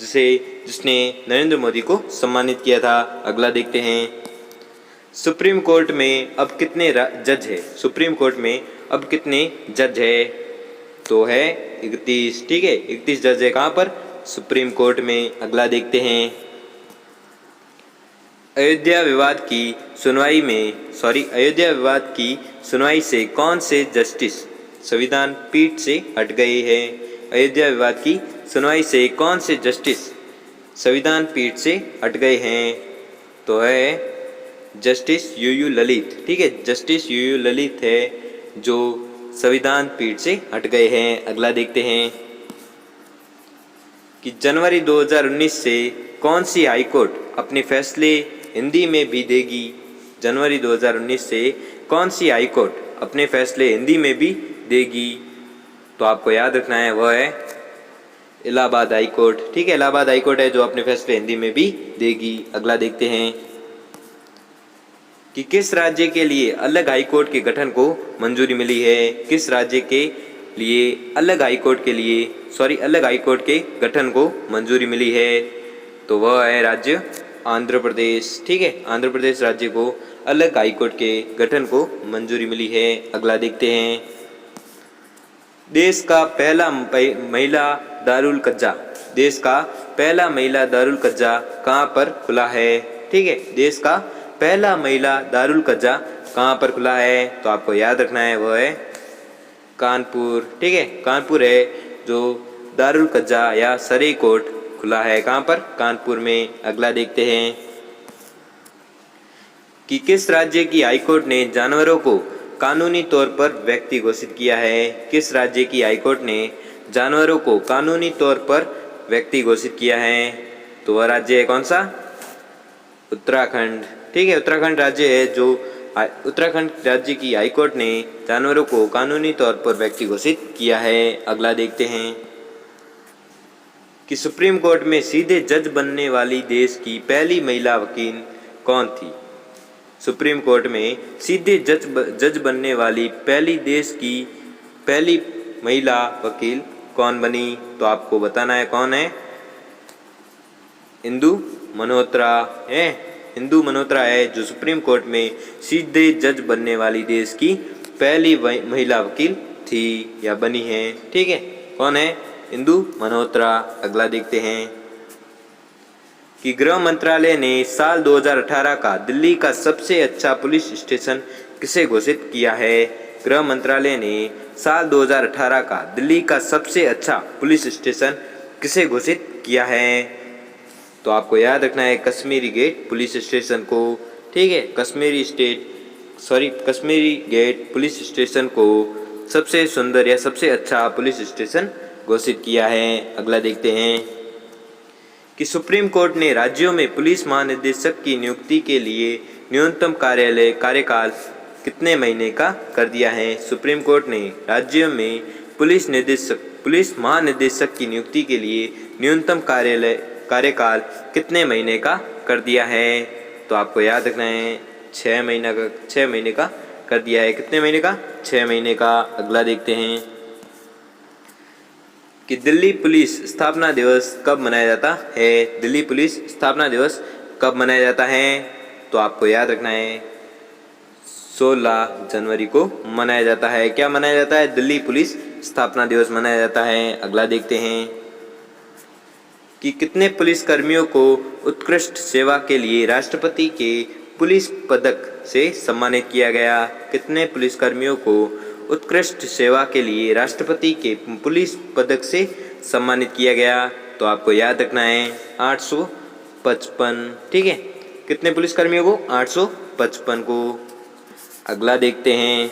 जिसने नरेंद्र मोदी को सम्मानित किया था। अगला देखते हैं सुप्रीम कोर्ट में अब कितने जज है। सुप्रीम कोर्ट में अब कितने जज है। तो है 31। ठीक है, 31 जज है। कहाँ पर? सुप्रीम कोर्ट में। अगला देखते हैं अयोध्या विवाद की सुनवाई से कौन से जस्टिस संविधान पीठ से हट गए हैं। अयोध्या विवाद की सुनवाई से कौन से जस्टिस संविधान पीठ से हट गए हैं। तो है जस्टिस यूयू ललित। ठीक है, जस्टिस यूयू ललित है जो संविधान पीठ से हट गए हैं। अगला देखते हैं कि जनवरी 2019 से कौन सी हाईकोर्ट अपने फैसले हिंदी में भी देगी। जनवरी 2019 से कौन सी हाईकोर्ट अपने फैसले हिंदी में भी देगी। तो आपको याद रखना है, वह है इलाहाबाद हाई कोर्ट। ठीक है, इलाहाबाद हाई कोर्ट है जो अपने फैसले हिंदी में भी देगी। अगला देखते हैं कि किस राज्य के लिए अलग हाई कोर्ट के गठन को मंजूरी मिली है। किस राज्य के लिए अलग हाई कोर्ट के गठन को मंजूरी मिली है। तो वह है राज्य आंध्र प्रदेश। ठीक है, आंध्र प्रदेश राज्य को अलग हाई कोर्ट के गठन को मंजूरी मिली है। अगला देखते हैं देश का पहला महिला दारुल कज्जा कहाँ पर खुला है। ठीक है, देश का पहला महिला दारुल कज्जा कहाँ पर खुला है। तो आपको याद रखना है, वह है कानपुर। ठीक है, कानपुर है जो दारुल कज्जा या सरे कोर्ट खुला है। कहाँ पर? कानपुर में। अगला देखते हैं कि किस राज्य की हाईकोर्ट ने जानवरों को कानूनी तौर पर व्यक्ति घोषित किया है। किस राज्य की हाईकोर्ट ने जानवरों को कानूनी तौर पर व्यक्ति घोषित किया है। तो वह राज्य है कौन सा? उत्तराखंड। ठीक है, उत्तराखंड राज्य है जो उत्तराखंड राज्य की हाईकोर्ट ने जानवरों को कानूनी तौर पर व्यक्ति घोषित किया है। अगला देखते हैं कि सुप्रीम कोर्ट में सीधे जज बनने वाली देश की पहली महिला वकील कौन थी। सुप्रीम कोर्ट में सीधे जज बनने वाली देश की पहली महिला वकील कौन बनी। तो आपको बताना है कौन है। इंदु मल्होत्रा है। इंदु मल्होत्रा है जो सुप्रीम कोर्ट में सीधे जज बनने वाली देश की पहली महिला वकील थी या बनी है। ठीक है, कौन है? इंदु मल्होत्रा। अगला देखते हैं कि गृह मंत्रालय ने साल 2018 का दिल्ली का सबसे अच्छा पुलिस स्टेशन किसे घोषित किया है। गृह मंत्रालय ने साल 2018 का दिल्ली का सबसे अच्छा पुलिस स्टेशन किसे घोषित किया है। तो आपको याद रखना है कश्मीरी गेट पुलिस स्टेशन को। ठीक है, कश्मीरी गेट पुलिस स्टेशन को सबसे सुंदर या सबसे अच्छा पुलिस स्टेशन घोषित किया है। अगला देखते हैं कि सुप्रीम कोर्ट ने राज्यों में पुलिस महानिदेशक की नियुक्ति के लिए न्यूनतम कार्यकाल कितने महीने का कर दिया है। सुप्रीम कोर्ट ने राज्यों में पुलिस महानिदेशक की नियुक्ति के लिए न्यूनतम कार्यकाल कितने महीने का कर दिया है। तो आपको याद रखना है 6 महीने का कर दिया है। कितने महीने का? 6 महीने का। अगला देखते हैं कि दिल्ली पुलिस स्थापना दिवस कब मनाया जाता है। दिल्ली पुलिस स्थापना दिवस कब मनाया जाता है।
तो आपको याद रखना है 16 जनवरी को मनाया जाता है। क्या मनाया जाता है? दिल्ली पुलिस स्थापना दिवस मनाया जाता है। अगला देखते हैं कि कितने पुलिस कर्मियों को उत्कृष्ट सेवा के लिए राष्ट्रपति के पुलिस पदक से सम्मानित किया गया। कितने पुलिस कर्मियों को उत्कृष्ट सेवा के लिए राष्ट्रपति के पुलिस पदक से सम्मानित किया गया? तो आपको याद रखना है 855। ठीक है, कितने पुलिस कर्मियों को? 855 को। अगला देखते हैं।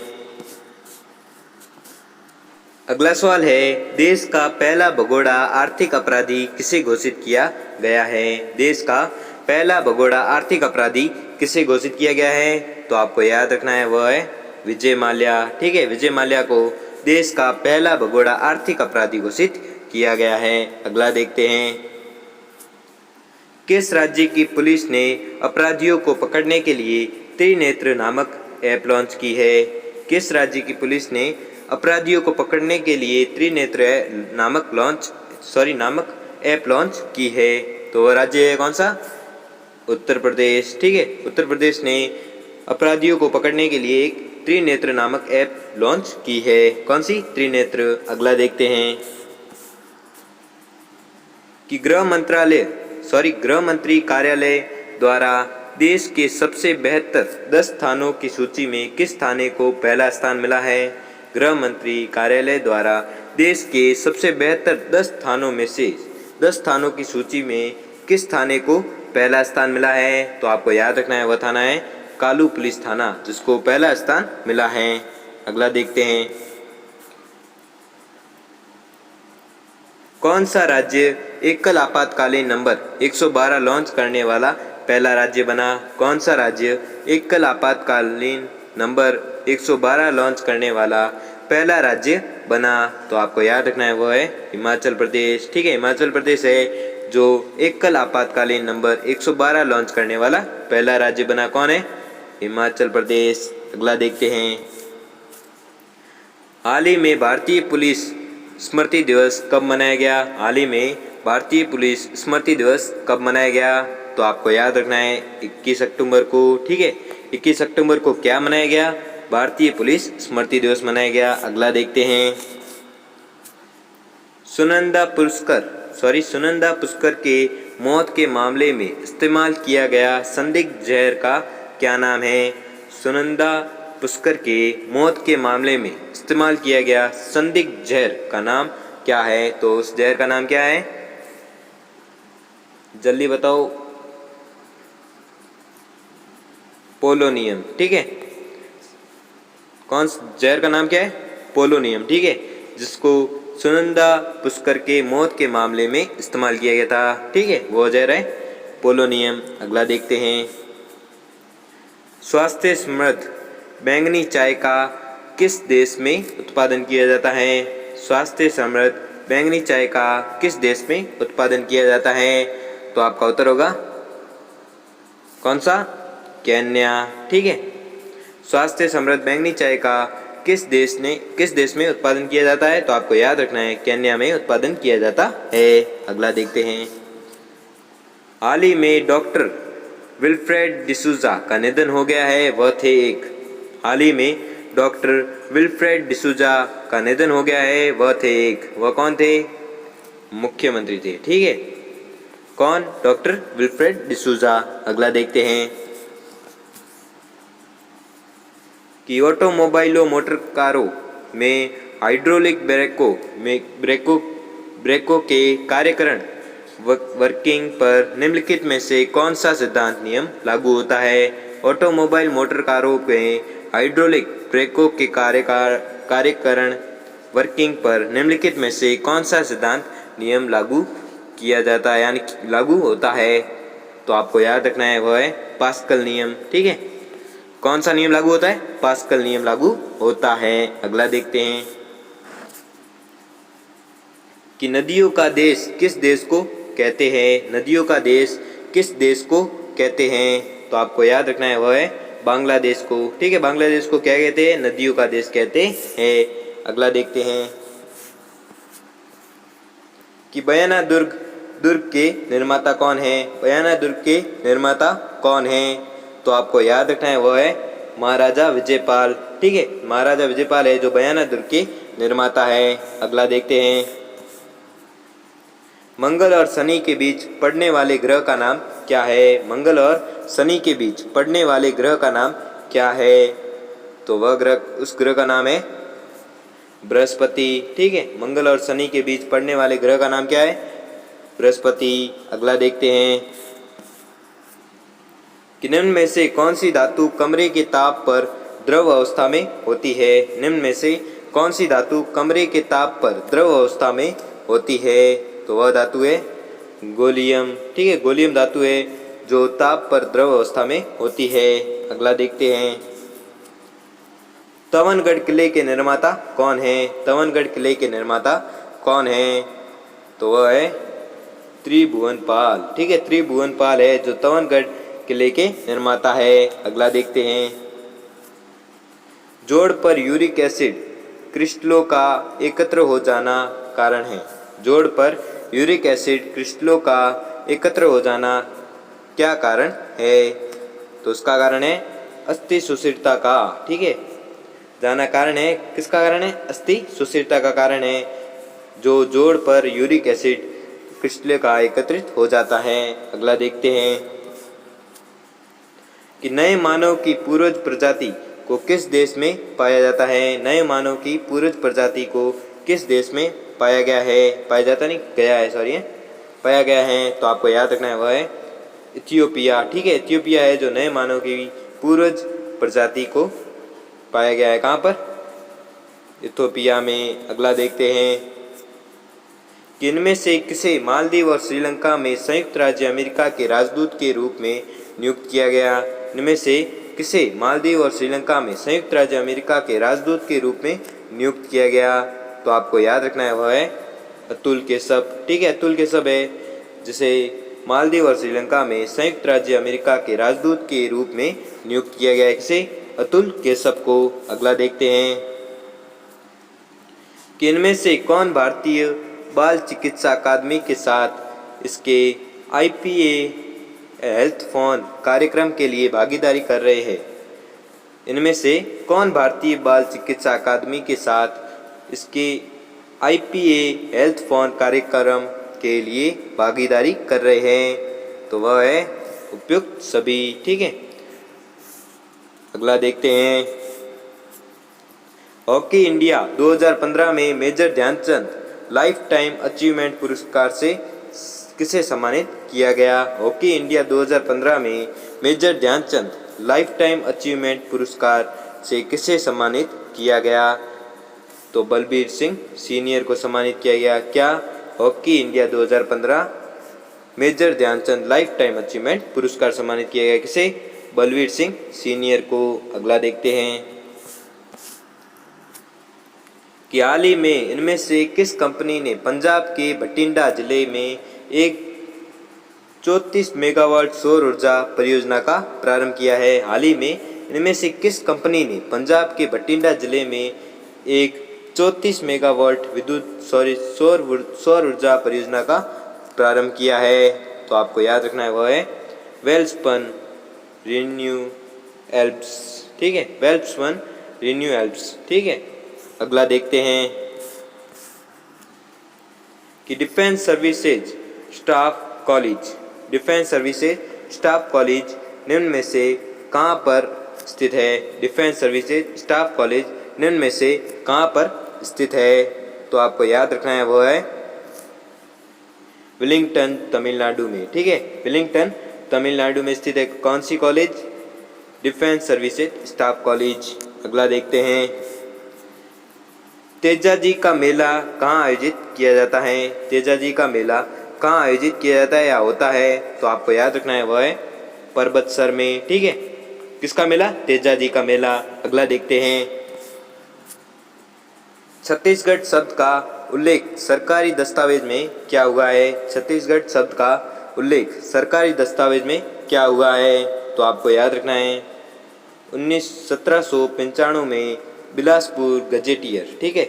अगला सवाल है, देश का पहला भगोड़ा आर्थिक अपराधी किसे घोषित किया गया है? देश का पहला भगोड़ा आर्थिक अपराधी किसे घोषित किया गया है? तो आपको याद रखना है वह है विजय माल्या। ठीक है, विजय माल्या को देश का पहला भगोड़ा आर्थिक अपराधी घोषित किया गया है। अगला देखते हैं, किस राज्य की पुलिस ने अपराधियों को पकड़ने के लिए त्रिनेत्र नामक ऐप लॉन्च की है? किस राज्य की पुलिस ने अपराधियों को पकड़ने के लिए त्रिनेत्र नामक ऐप लॉन्च की है? तो वह राज्य है कौन सा? उत्तर प्रदेश। ठीक है, उत्तर प्रदेश ने अपराधियों को पकड़ने के लिए एक त्रिनेत्र नामक ऐप लॉन्च की है। कौन सी? त्रिनेत्र। अगला देखते हैं कि गृह मंत्री कार्यालय द्वारा देश के सबसे बेहतर 10 थानों की सूची में किस थाने को पहला स्थान मिला है? गृह मंत्री कार्यालय द्वारा देश के सबसे बेहतर 10 थानों में से 10 थानों की सूची में किस थाने को पहला स्थान मिला है? तो आपको याद रखना है वह थाना है कालू पुलिस थाना, जिसको पहला स्थान मिला है। अगला देखते हैं, कौन सा राज्य एकल आपातकालीन नंबर 112 लॉन्च करने वाला पहला राज्य बना? कौन सा राज्य एकल आपातकालीन नंबर 112 लॉन्च करने वाला पहला राज्य बना? तो आपको याद रखना है वो है हिमाचल प्रदेश। ठीक है, हिमाचल प्रदेश है जो एकल आपातकालीन नंबर 112 लॉन्च करने वाला पहला राज्य बना। कौन है? हिमाचल प्रदेश। अगला देखते हैं, हाल ही में भारतीय पुलिस स्मृति दिवस कब मनाया गया? हाल ही में भारतीय पुलिस स्मृति दिवस कब मनाया गया? तो आपको याद रखना है 21 अक्टूबर को। ठीक है, 21 अक्टूबर को क्या मनाया गया? भारतीय पुलिस स्मृति दिवस मनाया गया। अगला देखते हैं, सुनंदा पुष्कर के मौत के मामले में इस्तेमाल किया गया संदिग्ध जहर का क्या नाम है? सुनंदा पुष्कर के मौत के मामले में इस्तेमाल किया गया संदिग्ध जहर का नाम क्या है? तो उस जहर का नाम क्या है? जल्दी बताओ। पोलोनियम। ठीक है, कौन जहर का नाम क्या है? पोलोनियम। ठीक है, जिसको सुनंदा पुष्कर के मौत के मामले में इस्तेमाल किया गया था। ठीक है, वो जहर है पोलोनियम। अगला देखते हैं, स्वास्थ्य समृद्ध बैंगनी चाय का किस देश में उत्पादन किया जाता है? स्वास्थ्य समृद्ध बैंगनी चाय का किस देश में उत्पादन किया जाता है? तो आपका उत्तर होगा कौन सा? केन्या। ठीक है, स्वास्थ्य समृद्ध बैंगनी चाय का किस देश में उत्पादन किया जाता है? तो आपको याद रखना है केन्या में उत्पादन किया जाता है। अगला देखते हैं, हाल ही में डॉक्टर विल्फ्रेड डिसूजा का निधन हो गया है, वह थे एक। हाल ही में डॉक्टर विल्फ्रेड डिसूजा का निधन हो गया है, वह थे एक। वह कौन थे? मुख्यमंत्री थे। ठीक है, कौन? Doctor Wilfred D'Souza. अगला देखते हैं कि ऑटोमोबाइलों मोटर कारों में हाइड्रोलिक ब्रेकों के कार्यकरण वर्किंग पर निम्नलिखित में से कौन सा सिद्धांत नियम लागू होता है? ऑटोमोबाइल मोटर कारों में हाइड्रोलिक ब्रेकों के कार्यकरण वर्किंग पर निम्नलिखित में से कौन सा सिद्धांत नियम लागू किया जाता है, यानी लागू होता है? तो आपको याद रखना है वह है पास्कल नियम। ठीक है, कौन सा नियम लागू होता है? पास्कल नियम लागू होता है। अगला देखते हैं कि नदियों का देश किस देश को कहते हैं? नदियों का देश किस देश को कहते हैं? तो आपको याद रखना है वह है बांग्लादेश को। ठीक है, बांग्लादेश को क्या कहते हैं? नदियों का देश कहते हैं। अगला देखते हैं कि बयाना दुर्ग के निर्माता कौन है? बयाना दुर्ग के निर्माता कौन है? तो आपको याद रखना है वो है महाराजा विजयपाल। ठीक है, महाराजा विजयपाल है जो बयाना दुर्ग के निर्माता है। अगला देखते हैं, मंगल और शनि के बीच पड़ने वाले ग्रह का नाम क्या है? मंगल और शनि के बीच पड़ने वाले ग्रह का नाम क्या है? तो वह ग्रह, उस ग्रह का नाम है बृहस्पति। ठीक है, मंगल और शनि के बीच पड़ने वाले ग्रह का नाम क्या है? बृहस्पति। अगला देखते हैं कि निम्न में से कौन सी धातु कमरे के ताप पर द्रव अवस्था में होती है? निम्न में से कौन सी धातु कमरे के ताप पर द्रव अवस्था में होती है? तो वह धातु है गोलियम। ठीक है, गोलियम धातु है जो ताप पर द्रव अवस्था में होती है। अगला देखते हैं, तवनगढ़ किले के निर्माता कौन है? तवनगढ़ किले के निर्माता कौन है? तो वह है त्रिभुवनपाल। ठीक है, त्रिभुवनपाल है जो तवनगढ़ किले के निर्माता है। अगला देखते हैं, जोड़ पर यूरिक एसिड क्रिस्टलों का एकत्र हो जाना कारण है। जोड़ पर यूरिक एसिड क्रिस्टलों का एकत्र हो जाना क्या कारण है? तो उसका कारण है अस्थि सुस्थिरता का। ठीक है, जाना कारण है, किसका कारण है? अस्थि सुस्थिरता का कारण है, जो जोड़ पर यूरिक एसिड क्रिस्टल का एकत्रित हो जाता है। अगला देखते हैं कि नए मानव की पूर्वज प्रजाति को किस देश में पाया जाता है? नए मानव की पूर्वज प्रजाति को किस देश में पाया गया है? पाया जाता नहीं, गया है, सॉरी, पाया गया है। तो आपको याद रखना है वह है इथियोपिया। ठीक है, इथियोपिया है जो नए मानव की पूर्वज प्रजाति को पाया गया है। कहाँ पर? इथियोपिया में। अगला देखते हैं कि इनमें से किसे मालदीव और श्रीलंका में संयुक्त राज्य अमेरिका के राजदूत के रूप में नियुक्त किया गया? इनमें से किसे मालदीव और श्रीलंका में संयुक्त राज्य अमेरिका के राजदूत के रूप में नियुक्त किया गया? तो आपको याद रखना है वह है अतुल केशव। ठीक है, अतुल केशव है जिसे मालदीव और श्रीलंका में संयुक्त राज्य अमेरिका के राजदूत के रूप में नियुक्त किया गया है। किसे? अतुल केशव को। अगला देखते हैं कि इनमें से कौन भारतीय बाल चिकित्सा अकादमी के साथ इसके IPA हेल्थ फोन कार्यक्रम के लिए भागीदारी कर रहे हैं? इनमें से कौन भारतीय बाल चिकित्सा अकादमी के साथ इसके IPA हेल्थ फोन कार्यक्रम के लिए भागीदारी कर रहे हैं? तो वह है उपयुक्त सभी। ठीक है, अगला देखते हैं, हॉकी इंडिया 2015 में Major Dhyanchand lifetime achievement पुरस्कार से किसे सम्मानित किया गया? हॉकी इंडिया 2015 में Major Dhyanchand lifetime achievement पुरस्कार से किसे सम्मानित किया गया? तो बलबीर सिंह सीनियर को सम्मानित किया गया। क्या? Hockey India 2015 Major Dhyanchand lifetime achievement पुरस्कार सम्मानित किया गया। किसे? बलबीर सिंह सीनियर को। अगला देखते हैं कि हाल ही में इनमें से किस कंपनी ने पंजाब के बठिंडा जिले में एक 34 मेगावाट सौर ऊर्जा परियोजना का प्रारंभ किया है? हाल ही में इनमें से किस कंपनी ने पंजाब के बठिंडा जिले में एक 34 मेगावाट सौर ऊर्जा परियोजना का प्रारंभ किया है? तो आपको याद रखना है वह है वेल्सपन रिन्यूएबल्स। ठीक है, वेल्सपन रिन्यूएबल्स। ठीक है, अगला देखते हैं कि डिफेंस सर्विसेज स्टाफ कॉलेज निम्न में से कहाँ पर स्थित है? डिफेंस सर्विसेज स्टाफ कॉलेज निम्न में से कहाँ पर स्थित है? तो आपको याद रखना है वह है विलिंगटन तमिलनाडु में। ठीक है, विलिंगटन तमिलनाडु में स्थित है कौन सी college? Defence services staff college. अगला देखते हैं, तेजाजी का मेला कहाँ आयोजित किया जाता है? तेजाजी का मेला कहाँ आयोजित किया जाता है या होता है? तो आपको याद रखना है वह है पर्वतसर में। ठीक है, किसका मेला? तेजाजी का मेला। अगला देखते हैं, छत्तीसगढ़ शब्द का उल्लेख सरकारी दस्तावेज में क्या हुआ है? छत्तीसगढ़ शब्द का उल्लेख सरकारी दस्तावेज में क्या हुआ है? तो आपको याद रखना है 1795 में बिलासपुर गजेटियर। ठीक है,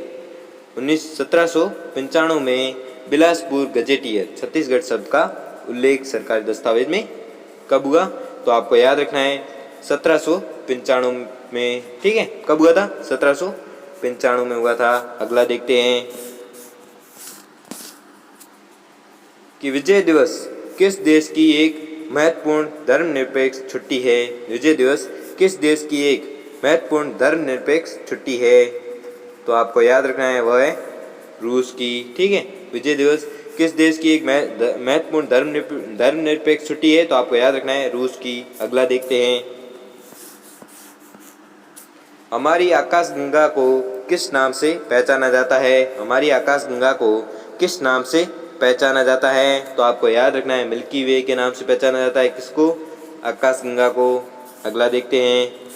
1795 में बिलासपुर गजेटियर छत्तीसगढ़ शब्द का उल्लेख सरकारी दस्तावेज में कब हुआ? तो आपको याद रखना है 1795 में। ठीक है, कब हुआ था? 1795 में हुआ था। अगला देखते हैं कि विजय दिवस किस देश की एक महत्वपूर्ण धर्मनिरपेक्ष छुट्टी है? विजय दिवस किस देश की एक महत्वपूर्ण धर्मनिरपेक्ष छुट्टी है? तो आपको याद रखना है वह है रूस की। ठीक है, विजय दिवस किस देश की एक महत्वपूर्ण धर्मनिरपेक्ष छुट्टी है? तो आपको याद रखना है रूस की। अगला देखते हैं, हमारी आकाशगंगा को किस नाम से पहचाना जाता है? हमारी आकाशगंगा को किस नाम से पहचाना जाता है? तो आपको याद रखना है मिल्की वे के नाम से पहचाना जाता है। किसको? आकाशगंगा को। अगला देखते हैं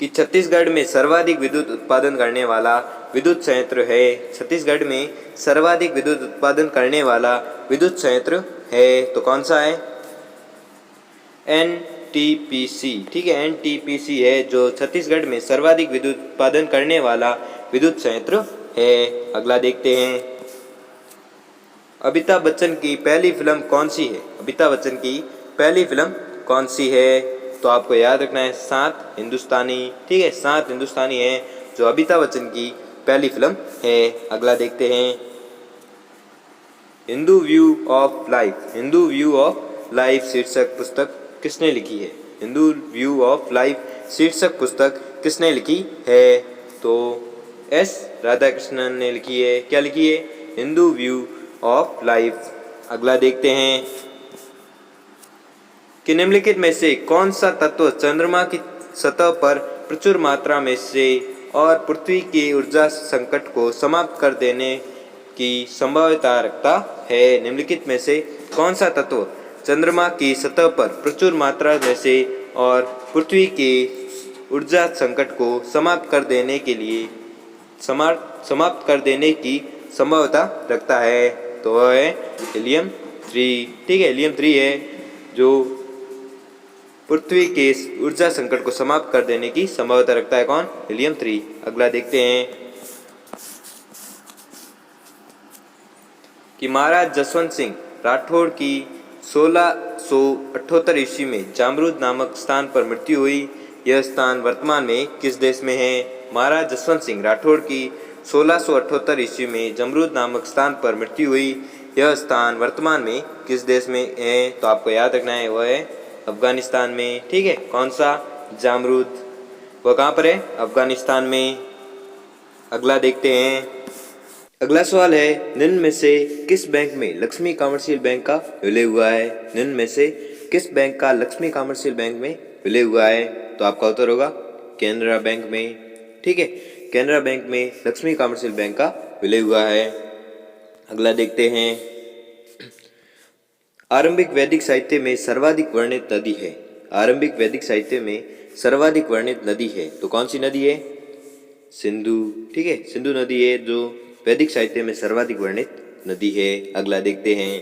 कि छत्तीसगढ़ में सर्वाधिक विद्युत उत्पादन करने वाला विद्युत संयंत्र है। छत्तीसगढ़ में सर्वाधिक विद्युत उत्पादन करने वाला विद्युत संयंत्र है तो कौन सा है? एनटीपीसी। ठीक है, एनटीपीसी है जो छत्तीसगढ़ में सर्वाधिक विद्युत उत्पादन करने वाला विद्युत संयंत्र है। अगला देखते हैं, अमिताभ बच्चन की पहली फिल्म कौन सी है? अमिताभ बच्चन की पहली फिल्म कौन सी है? तो आपको याद रखना है 7 हिंदुस्तानी। ठीक है, 7 हिंदुस्तानी है जो अमिताभ बच्चन की पहली फिल्म है। अगला देखते हैं, Hindu view of life. Hindu view of life शीर्षक पुस्तक किसने लिखी है? हिंदू व्यू ऑफ लाइफ शीर्षक पुस्तक किसने लिखी है? तो एस राधाकृष्णन ने लिखी है। क्या लिखी है? Hindu view of life. अगला देखते हैं कि निम्नलिखित में से कौन सा तत्व चंद्रमा की सतह पर प्रचुर मात्रा में से और पृथ्वी के ऊर्जा संकट को समाप्त कर देने की संभाव्यता रखता है? निम्नलिखित में से कौन सा तत्व चंद्रमा की सतह पर प्रचुर मात्रा में से और पृथ्वी के ऊर्जा संकट को समाप्त कर देने की संभाव्यता रखता है? तो वह है हीलियम 3। ठीक है, हीलियम 3 है जो पृथ्वी के ऊर्जा संकट को समाप्त कर देने की संभाव्यता रखता है। कौन? हीलियम 3। अगला देखते हैं कि महाराज जसवंत सिंह राठौड़ की 1678 ईस्वी में जामरूद नामक स्थान पर मृत्यु हुई। यह स्थान वर्तमान में किस देश में है? महाराज जसवंत सिंह राठौड़ की 1678 ईस्वी में जमरूद नामक स्थान पर मृत्यु हुई। यह स्थान वर्तमान में किस देश में है? तो आपको याद रखना है वह है अफगानिस्तान में। ठीक है, कौन सा? जामरूद। वह कहाँ पर है? अफगानिस्तान में। अगला देखते हैं, अगला सवाल है, निम्न में से किस बैंक में लक्ष्मी कमर्शियल बैंक का विलय हुआ है? निम्न में से किस बैंक का लक्ष्मी कमर्शियल बैंक में विलय हुआ है? तो आपका उत्तर होगा कैनरा बैंक में। ठीक है, कैनरा बैंक में लक्ष्मी कमर्शियल बैंक का विलय हुआ है। अगला देखते हैं, आरंभिक वैदिक साहित्य में सर्वाधिक वर्णित नदी है। आरंभिक वैदिक साहित्य में सर्वाधिक वर्णित नदी है तो कौन सी नदी है? सिंधु। ठीक है, सिंधु नदी है जो वैदिक साहित्य में सर्वाधिक वर्णित नदी है। अगला देखते हैं,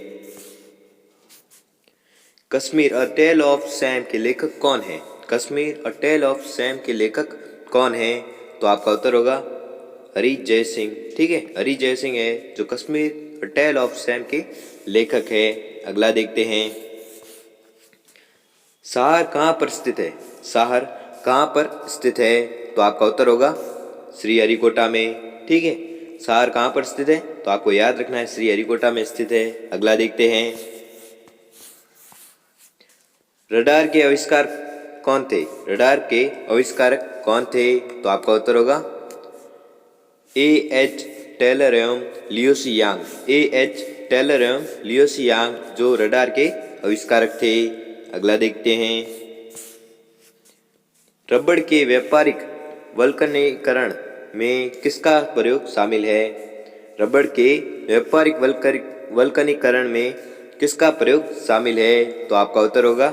कश्मीर अ टेल ऑफ सैम के लेखक कौन है? कश्मीर अ टेल ऑफ सैम के लेखक कौन है? तो आपका उत्तर होगा हरि जय सिंह। ठीक है, हरि जय सिंह है जो कश्मीर अ टेल ऑफ सैम के लेखक है। अगला देखते हैं, साहर कहाँ पर स्थित है? साहर कहाँ पर स्थित है? तो आपका उत्तर होगा श्रीहरिकोटा में। ठीक है, साहर कहाँ पर स्थित है? तो आपको याद रखना है श्रीहरिकोटा में स्थित है। अगला देखते हैं, रडार के आविष्कार कौन थे? रडार के आविष्कारक कौन थे? तो आपका उत्तर होगा A.H. टेलर एवं लियोसी यांग। A.H. टेलर एवं लियोसी यांग जो रडार के आविष्कारक थे। अगला देखते हैं, रबड़ के व्यापारिक वल्कनीकरण में किसका प्रयोग शामिल है? रबड़ के व्यापारिक वल्कनीकरण में किसका प्रयोग शामिल है? तो आपका उत्तर होगा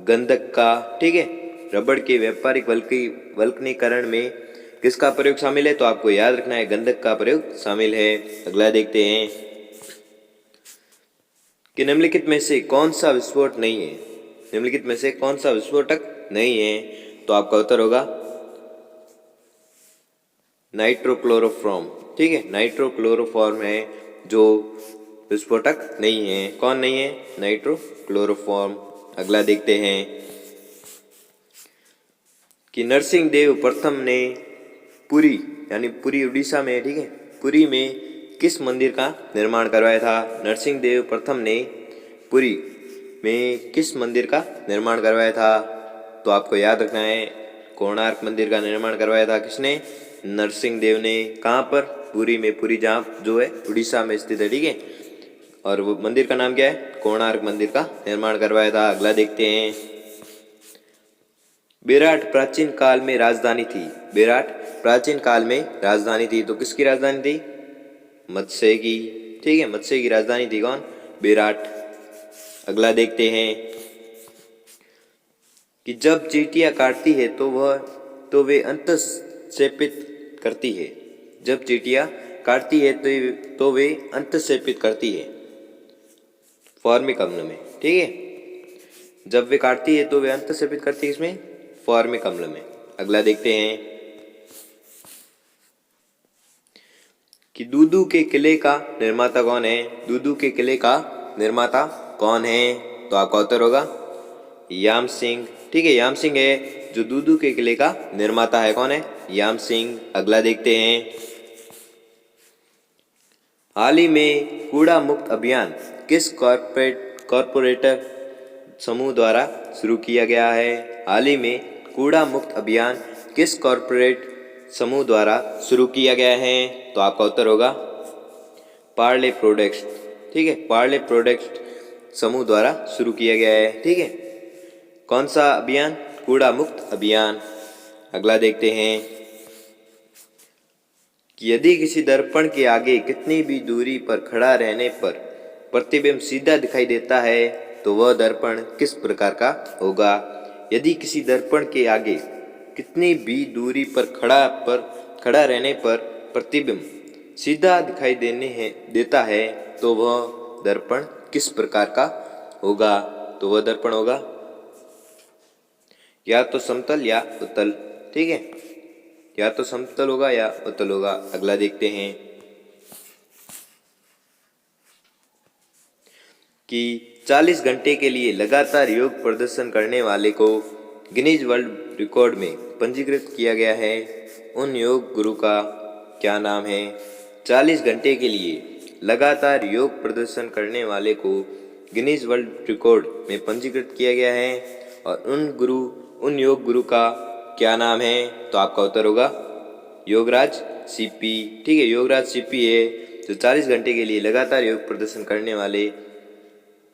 गंधक का। ठीक है, रबड़ के व्यापारिक वल्कनीकरण में किसका प्रयोग शामिल है? तो आपको याद रखना है गंधक का प्रयोग शामिल है। अगला देखते हैं कि निम्नलिखित में से कौन सा विस्फोट नहीं है? निम्नलिखित में से कौन सा विस्फोटक नहीं है? तो आपका उत्तर होगा नाइट्रोक्लोरोफॉर्म। ठीक है, नाइट्रोक्लोरोफॉर्म है जो विस्फोटक नहीं है। कौन नहीं है? नाइट्रोक्लोरोफॉर्म। अगला देखते हैं, कि नरसिंह देव प्रथम ने पुरी यानी पुरी उड़ीसा में, ठीक है, पुरी में किस मंदिर का निर्माण करवाया था? नरसिंह देव प्रथम ने पुरी में किस मंदिर का निर्माण करवाया था? तो आपको याद रखना है, कोणार्क मंदिर का निर्माण करवाया था किसने? नरसिंह देव ने। कहाँ पर? पुरी में। पुरी जहाँ जो है उड़ीसा में स्थित है, ठीक है। और वो मंदिर का नाम क्या है? कोणार्क मंदिर का निर्माण करवाया था। अगला देखते हैं, बेराट प्राचीन काल में राजधानी थी। बेराट प्राचीन काल में राजधानी थी, तो किसकी राजधानी थी? मत्स्य की, ठीक है, मत्स्य की राजधानी थी कौन? बेराट। अगला देखते हैं कि जब चींटियां काटती है तो वे अंतःक्षेपित करती है। जब चींटियां काटती है तो वे अंतःक्षेपित करती है फॉर्मिक अम्ल में, ठीक है। जब वे काटती है तो वे अंतःक्षेपित करती है इसमें, फॉर्मिक अम्ल में। अगला देखते हैं कि दूदू के किले का निर्माता कौन है? दूदू के किले का निर्माता कौन है? तो आपका उत्तर होगा याम सिंह, ठीक है। याम सिंह है जो दूदू के किले का निर्माता है। कौन है? याम सिंह। अगला देखते हैं, हाल ही में कूड़ा मुक्त अभियान किस कॉरपोरेटर समूह द्वारा शुरू किया गया है? हाल ही में कूड़ा मुक्त अभियान किस कॉरपोरेट समूह द्वारा शुरू किया गया है? तो आपका उत्तर होगा पार्ले प्रोडक्ट्स, ठीक है। पार्ले प्रोडक्ट्स समूह द्वारा शुरू किया गया है, ठीक है। कौन सा अभियान? कूड़ा मुक्त अभियान। अगला देखते हैं कि यदि किसी दर्पण के आगे कितनी भी दूरी पर खड़ा रहने पर प्रतिबिंब सीधा दिखाई देता है तो वह दर्पण किस प्रकार का होगा? यदि किसी दर्पण के आगे कितनी भी दूरी पर खड़ा रहने पर प्रतिबिंब सीधा दिखाई देता है तो वह दर्पण किस प्रकार का होगा? तो वह दर्पण होगा या तो समतल या उत्तल, ठीक है। या तो समतल होगा या उत्तल होगा। अगला देखते हैं कि 40 घंटे के लिए लगातार योग प्रदर्शन करने वाले को गिनीज वर्ल्ड रिकॉर्ड में पंजीकृत किया गया है। उन योग गुरु का क्या नाम है? 40 घंटे के लिए लगातार योग प्रदर्शन करने वाले को गिनीज वर्ल्ड रिकॉर्ड में पंजीकृत किया गया है और उन योग गुरु का क्या नाम है? तो आपका उत्तर होगा योगराज सीपी, ठीक है। योगराज सीपी है जो 40 घंटे के लिए लगातार योग प्रदर्शन करने वाले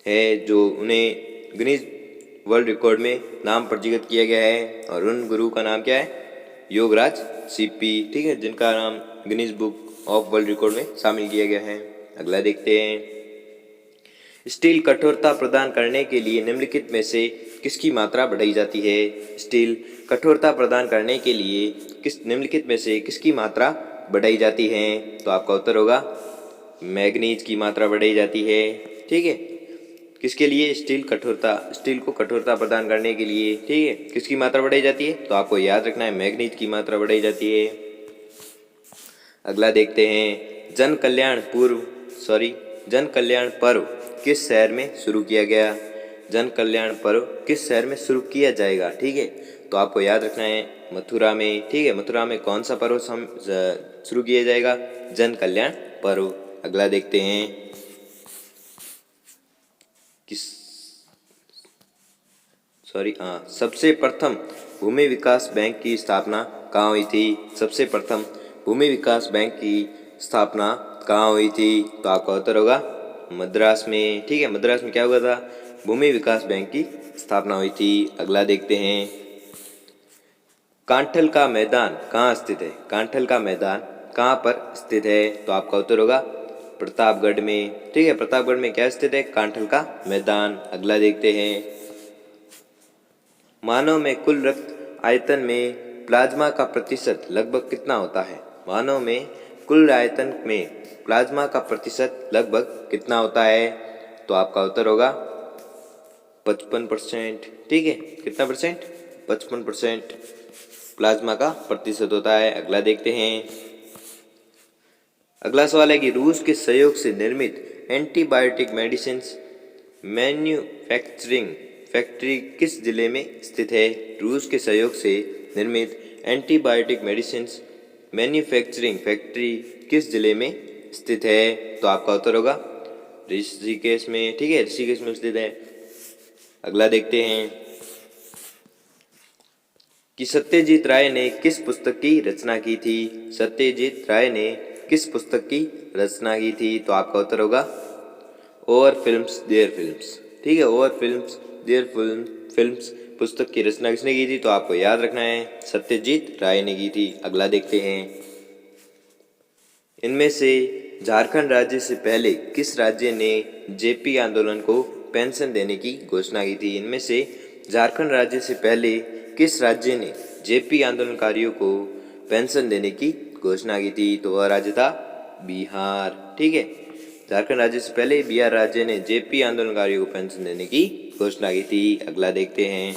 है, जो उन्हें गिनीज वर्ल्ड रिकॉर्ड में नाम पंजीकृत किया गया है और उन गुरु का नाम क्या है? योगराज सीपी, ठीक है, जिनका नाम Guinness book of world record में शामिल किया गया है। अगला देखते हैं, स्टील कठोरता प्रदान करने के लिए निम्नलिखित में से किसकी मात्रा बढ़ाई जाती है? स्टील कठोरता प्रदान करने के लिए निम्नलिखित में से किसकी मात्रा बढ़ाई जाती है? तो आपका उत्तर होगा मैग्नीज की मात्रा बढ़ाई जाती है, ठीक है। किसके लिए? स्टील को कठोरता प्रदान करने के लिए, ठीक है। किसकी मात्रा बढ़ाई जाती है? तो आपको याद रखना है मैग्नीज की मात्रा बढ़ाई जाती है। अगला देखते हैं, जन कल्याण पर्व किस शहर में शुरू किया गया? जन कल्याण पर्व किस शहर में शुरू किया जाएगा, ठीक है। तो आपको याद रखना है मथुरा में, ठीक है। मथुरा में कौन सा पर्व शुरू किया जाएगा? जन कल्याण पर्व। अगला देखते हैं, सबसे प्रथम भूमि विकास बैंक की स्थापना कहाँ हुई थी? सबसे प्रथम भूमि विकास बैंक की स्थापना कहाँ हुई थी? तो आपका उत्तर होगा मद्रास में, ठीक है। मद्रास में क्या हुआ था? भूमि विकास बैंक की स्थापना हुई थी। अगला देखते हैं, कांठल का मैदान कहाँ स्थित है? कांठल का मैदान कहाँ पर स्थित है? तो आपका उत्तर होगा प्रतापगढ़ में, ठीक है। प्रतापगढ़ में क्या स्थित है? कांठल का मैदान। अगला देखते हैं, मानव में कुल रक्त आयतन में प्लाज्मा का प्रतिशत लगभग कितना होता है? मानव में कुल आयतन में प्लाज्मा का प्रतिशत लगभग कितना होता है? तो आपका उत्तर होगा 55%, ठीक है। कितना परसेंट? 55% प्लाज्मा का प्रतिशत होता है। अगला देखते हैं, अगला सवाल है कि रूस के सहयोग से निर्मित एंटीबायोटिक मेडिसिन मैन्युफैक्चरिंग फैक्ट्री किस जिले में स्थित है? रूस के सहयोग से निर्मित एंटीबायोटिक मेडिसिन मैन्युफैक्चरिंग फैक्ट्री किस जिले में स्थित है? तो आपका उत्तर होगा ऋषिकेश में। ठीक है, ऋषिकेश में स्थित है। अगला देखते हैं कि सत्यजीत राय ने किस पुस्तक की रचना की थी? सत्यजीत राय ने किस पुस्तक की रचना की थी? तो आपका उत्तर होगा ओवर फिल्म्स देयर फिल्म्स। ठीक है, ओवर फिल्म्स देयर फिल्म्स पुस्तक की रचना किसने की थी? तो आपको याद रखना है सत्यजीत राय ने की थी। अगला देखते हैं इनमें से झारखंड राज्य से पहले किस राज्य ने जेपी आंदोलन को पेंशन देने की घोषणा की थी? इनमें से झारखंड राज्य से पहले किस राज्य ने जेपी आंदोलनकारियों को पेंशन देने की घोषणा की थी? तो वह राज्य था बिहार। ठीक है, झारखंड राज्य से पहले बिहार राज्य ने जेपी आंदोलनकारियों को पेंशन देने की घोषणा की थी। अगला देखते हैं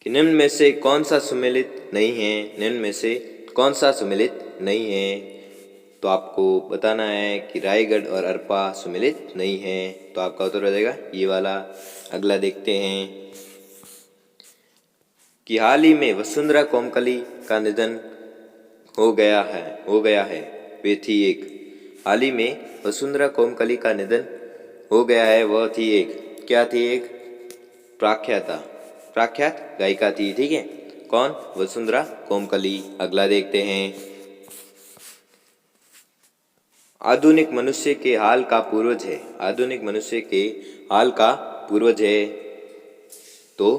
कि निम्न में से कौन सा सम्मिलित नहीं है? निम्न में से कौन सा सम्मिलित नहीं है? तो आपको बताना है कि रायगढ़ और अरपा सम्मिलित नहीं है। तो आपका उत्तर हो जाएगा ये वाला। अगला देखते हैं कि हाल ही में वसुंधरा कोमकली का निधन हो गया है वे थी एक। हाल ही में वसुंधरा कोमकली का निधन हो गया है, वह थी एक। क्या थी? एक प्रख्यात गायिका थी। ठीक है, कौन? वसुंधरा कोमकली। अगला देखते हैं आधुनिक मनुष्य के हाल का पूर्वज है। आधुनिक मनुष्य के हाल का पूर्वज है तो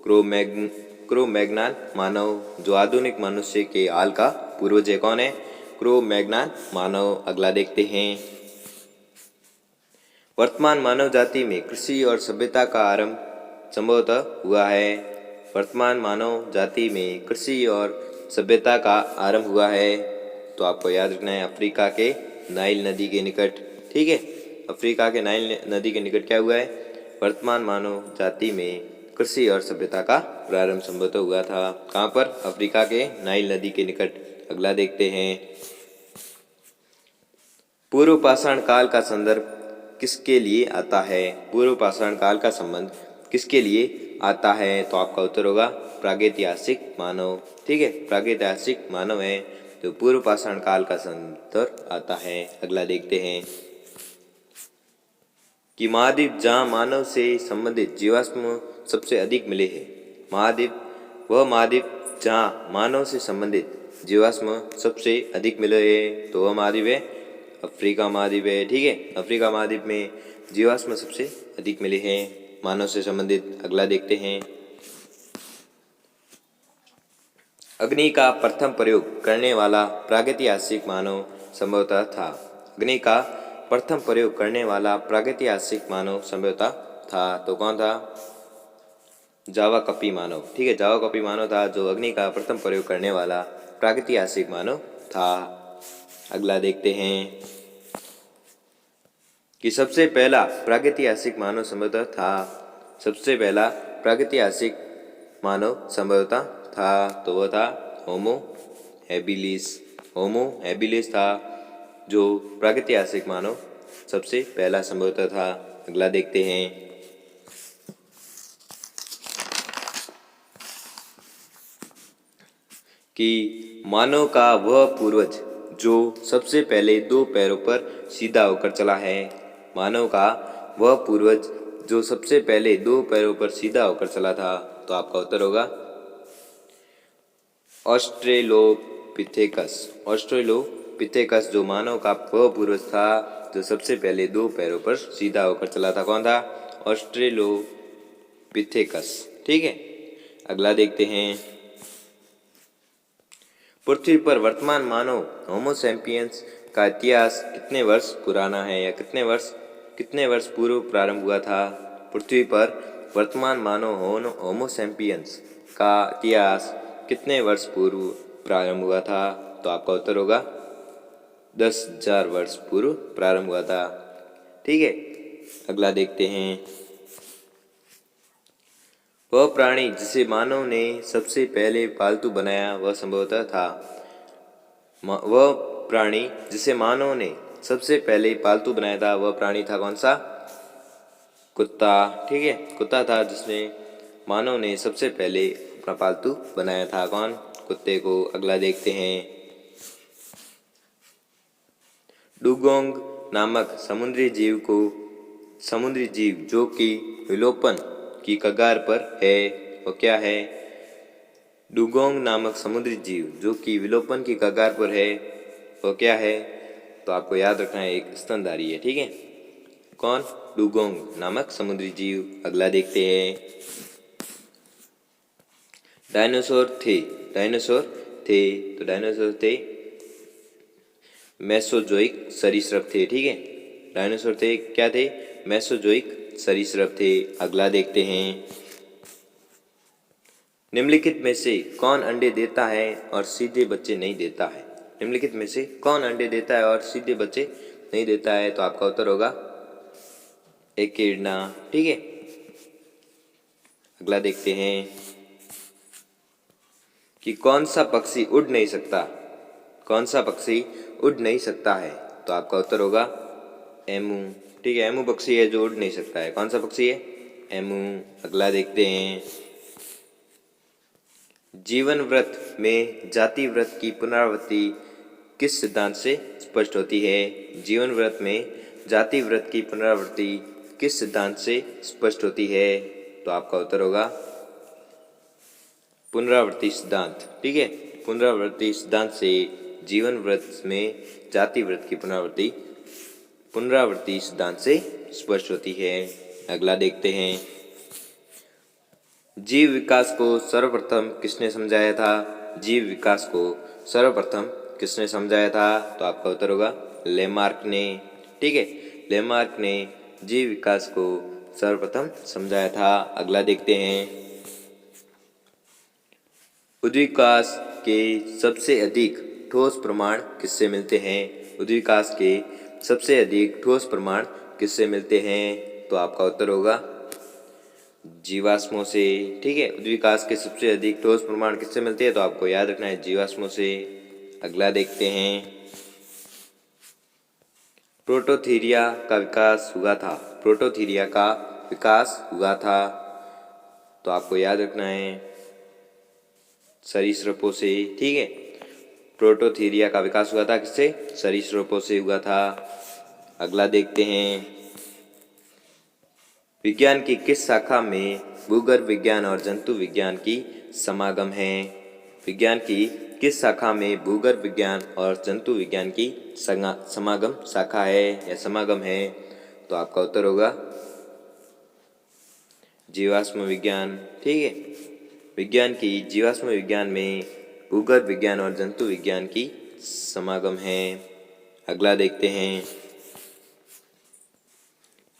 क्रो-मैग्नान मानव। जो आधुनिक मनुष्य के हाल का पूर्वज है कौन है? क्रो-मैग्नान मानव। अगला देखते हैं वर्तमान मानव जाति में कृषि और सभ्यता का आरंभ संभवतः हुआ है। वर्तमान मानव जाति में कृषि और सभ्यता का आरंभ हुआ है तो आपको याद रखना है अफ्रीका के नाइल नदी के निकट। ठीक है, अफ्रीका के नाइल नदी के निकट क्या हुआ है? वर्तमान मानव जाति में कृषि और सभ्यता का प्रारंभ संभवतः हुआ था। कहाँ पर? अफ्रीका के नाइल नदी के निकट। अगला देखते हैं पूर्व पाषाण काल का संदर्भ किसके लिए आता है? पूर्व पाषाण काल का संबंध किसके लिए आता है? तो आपका उत्तर होगा प्रागैतिहासिक मानव। ठीक है, प्रागैतिहासिक मानव है तो पूर्व पाषाण काल का संदर्भ आता है। अगला देखते हैं कि महाद्वीप जहाँ मानव से संबंधित जीवाश्म सबसे अधिक मिले हैं। महाद्वीप जहाँ मानव से संबंधित जीवाश्म सबसे अधिक मिले हैं तो वह महाद्वीप है अफ्रीका महाद्वीप है। ठीक है, अफ्रीका महाद्वीप में जीवाश्म सबसे अधिक मिले हैं मानव से संबंधित। अगला देखते हैं अग्नि का प्रथम प्रयोग करने वाला प्रागैतिहासिक मानव संभवतः था। अग्नि का प्रथम प्रयोग करने वाला प्रागैतिहासिक मानव संभवतः था तो कौन था? जावा कपी मानव। ठीक है, जावा कपी मानव था जो अग्नि का प्रथम प्रयोग करने वाला प्रागैतिहासिक मानव था। अगला देखते हैं कि सबसे पहला प्रागैतिहासिक मानव संभवतः था। सबसे पहला प्रागैतिहासिक मानव संभवतः था तो वह था होमो हैबिलिस। होमो हैबिलिस था जो प्रागैतिहासिक मानव सबसे पहला संभवतः था। अगला देखते हैं कि मानव का वह पूर्वज जो सबसे पहले दो पैरों पर सीधा होकर चला है। मानव का वह पूर्वज जो सबसे पहले दो पैरों पर सीधा होकर चला था तो आपका उत्तर होगा ऑस्ट्रेलोपिथेकस। ऑस्ट्रेलोपिथेकस जो मानव का वह पूर्वज था जो सबसे पहले दो पैरों पर सीधा होकर चला था कौन था? ऑस्ट्रेलोपिथेकस। ठीक है, अगला देखते हैं पृथ्वी पर वर्तमान मानव होमो सैपियंस का इतिहास कितने वर्ष पुराना है या कितने वर्ष पूर्व प्रारंभ हुआ था? पृथ्वी पर वर्तमान मानव होमो सैपियंस का इतिहास कितने वर्ष पूर्व प्रारंभ हुआ था? तो आपका उत्तर होगा 10,000 वर्ष पूर्व प्रारंभ हुआ था। ठीक है, अगला देखते हैं वह प्राणी जिसे मानव ने सबसे पहले पालतू बनाया वह संभवतः था। वह प्राणी जिसे मानव ने सबसे पहले पालतू बनाया था वह प्राणी था कौन सा? कुत्ता। ठीक है, कुत्ता था जिसने मानव ने सबसे पहले अपना पालतू बनाया था? कौन? कुत्ते को। अगला देखते हैं। डुगोंग नामक समुद्री जीव जो कि विलोपन की कगार पर है, वो क्या है? डुगोंग नामक समुद्री जीव जो कि विलोपन की कगार पर है, वो क्या है? तो आपको याद रखना है, एक स्तनधारी है। ठीक है, कौन? डुगोंग नामक समुद्री जीव। अगला देखते हैं। डायनासोर थे तो डायनासोर थे मेसोजोइक सरीसृप थे। ठीक है, डायनासोर थे, क्या थे? मेसोजोइक सरीसृप थे। अगला देखते हैं। निम्नलिखित में से कौन अंडे देता है और सीधे बच्चे नहीं देता है? निम्नलिखित में से कौन अंडे देता है और सीधे बच्चे नहीं देता है? तो आपका उत्तर होगा एकेडना। ठीक है, अगला देखते हैं कि कौन सा पक्षी उड़ नहीं सकता? कौन सा पक्षी उड़ नहीं सकता है? तो आपका उत्तर होगा एमू। ठीक है, एमू पक्षी है जो उड़ नहीं सकता है। कौन सा पक्षी है? एमू। अगला देखते हैं। जीवन व्रत में जाति व्रत की पुनरावृत्ति किस सिद्धांत से स्पष्ट होती है? जीवन व्रत में जाति व्रत की पुनरावृत्ति किस सिद्धांत से स्पष्ट होती है? तो आपका उत्तर होगा पुनरावृत्ति सिद्धांत। ठीक है, पुनरावृत्ति सिद्धांत से जीवन व्रत में जाति व्रत की पुनरावृत्ति सिद्धांत से स्पष्ट होती है। अगला देखते हैं। जीव विकास को सर्वप्रथम किसने समझाया था? जीव विकास को सर्वप्रथम किसने समझाया था? तो आपका उत्तर होगा लेमार्क ने। ठीक है, लेमार्क ने जीव विकास को सर्वप्रथम समझाया था। अगला देखते हैं। उद्विकास के सबसे अधिक ठोस प्रमाण किससे मिलते हैं? उद्विकास के सबसे अधिक ठोस प्रमाण किससे मिलते हैं? तो आपका उत्तर होगा जीवाश्मों से। ठीक है, उद्विकास के सबसे अधिक ठोस प्रमाण किससे मिलते हैं? तो आपको याद रखना है जीवाश्मों से। अगला देखते हैं। प्रोटोथीरिया का विकास हुआ था। प्रोटोथीरिया का विकास हुआ था, तो आपको याद रखना है सरीसृपों से। ठीक है, प्रोटोथीरिया का विकास हुआ था किससे? सरीसृपों से हुआ था। अगला देखते हैं। विज्ञान की किस शाखा में भूगर्भ विज्ञान और जंतु विज्ञान की समागम है? विज्ञान की किस शाखा में भूगर्भ विज्ञान और जंतु विज्ञान की समागम शाखा है या समागम है? तो आपका उत्तर होगा जीवाश्म विज्ञान। ठीक है, विज्ञान की जीवाश्म विज्ञान में भूगर्भ विज्ञान और जंतु विज्ञान की समागम है। अगला देखते हैं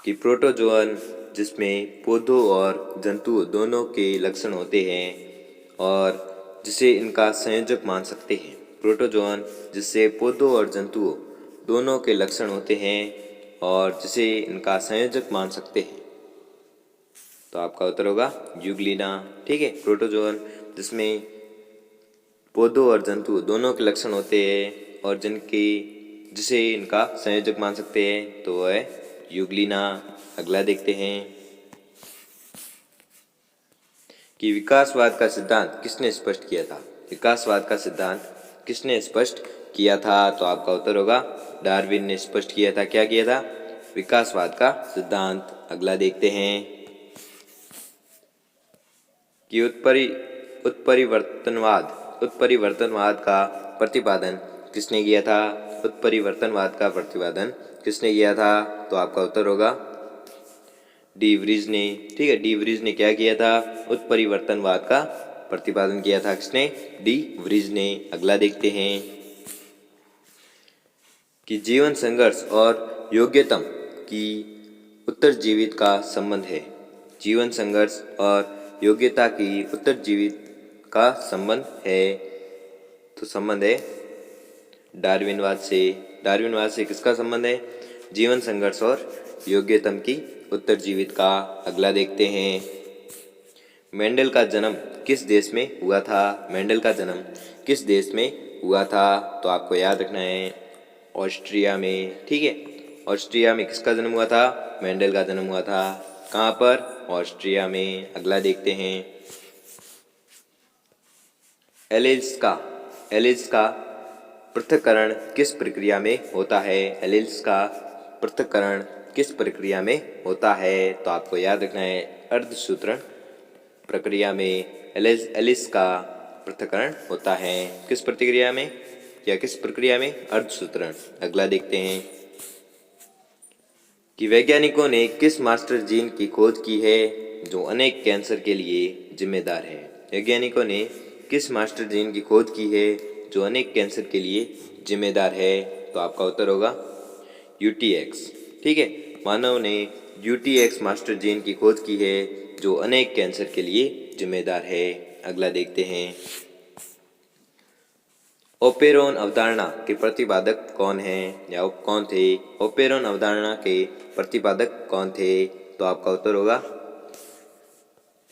कि प्रोटोजोअन जिसमें पौधों और जंतुओं दोनों के लक्षण होते हैं और जिसे इनका संयोजक मान सकते हैं। प्रोटोजोअन जिससे पौधों और जंतुओं दोनों के लक्षण होते हैं और जिसे इनका संयोजक मान सकते हैं। तो आपका उत्तर होगा यूग्लिना। ठीक है, प्रोटोजोअन जिसमें पौधों और जंतु दोनों के लक्षण होते हैं और जिसे इनका संयोजक मान सकते हैं, तो वह है यूग्लिना। अगला देखते हैं कि विकासवाद का सिद्धांत किसने स्पष्ट किया था? विकासवाद का सिद्धांत किसने स्पष्ट किया था? तो आपका उत्तर होगा डार्विन ने स्पष्ट किया था। क्या किया था? विकासवाद का सिद्धांत। अगला देखते हैं कि उत्परिवर्तनवाद का प्रतिपादन किसने किया था? उत्परिवर्तनवाद का प्रतिपादन किसने किया था? तो आपका उत्तर होगा डी व्रीज ने। ठीक है, डी व्रीज ने क्या किया था? उत्परिवर्तनवाद का प्रतिपादन किया था। किसने? डी व्रीज ने। अगला देखते हैं कि जीवन संघर्ष और योग्यतम की उत्तरजीवित का संबंध है। जीवन संघर्ष और योग्यता की उत्तरजीवित का संबंध है, तो संबंध है डार्विनवाद से। डार्विनवाद से किसका संबंध है? जीवन संघर्ष और योग्यतम की उत्तरजीवित का। अगला देखते हैं मेंडल का जन्म किस देश में हुआ था? मेंडल का जन्म किस देश में हुआ था? तो आपको याद रखना है ऑस्ट्रिया में। ठीक है, ऑस्ट्रिया में किसका जन्म हुआ था? मेंडल का जन्म हुआ था। कहाँ पर? ऑस्ट्रिया में। अगला देखते हैं। एलील्स का पृथक्करण किस प्रक्रिया में होता है? एलील्स का पृथक्करण किस प्रक्रिया में होता है? तो आपको याद रखना है अर्धसूत्रण प्रक्रिया में एलील्स का पृथक्करण होता है। किस प्रक्रिया में या किस प्रक्रिया में? अर्धसूत्रण। अगला देखते हैं कि वैज्ञानिकों ने किस मास्टर जीन की खोज की है जो अनेक कैंसर के लिए जिम्मेदार है? वैज्ञानिकों ने किस मास्टर जीन की खोज की है जो अनेक कैंसर के लिए जिम्मेदार है? तो आपका उत्तर होगा UTX। ठीक है, मानव ने UTX मास्टर जीन की खोज की है जो अनेक कैंसर के लिए जिम्मेदार है। अगला देखते हैं। ओपेरोन अवधारणा के प्रतिपादक कौन हैं या कौन थे? ओपेरोन अवधारणा के प्रतिपादक कौन थे? तो आपका उत्तर होगा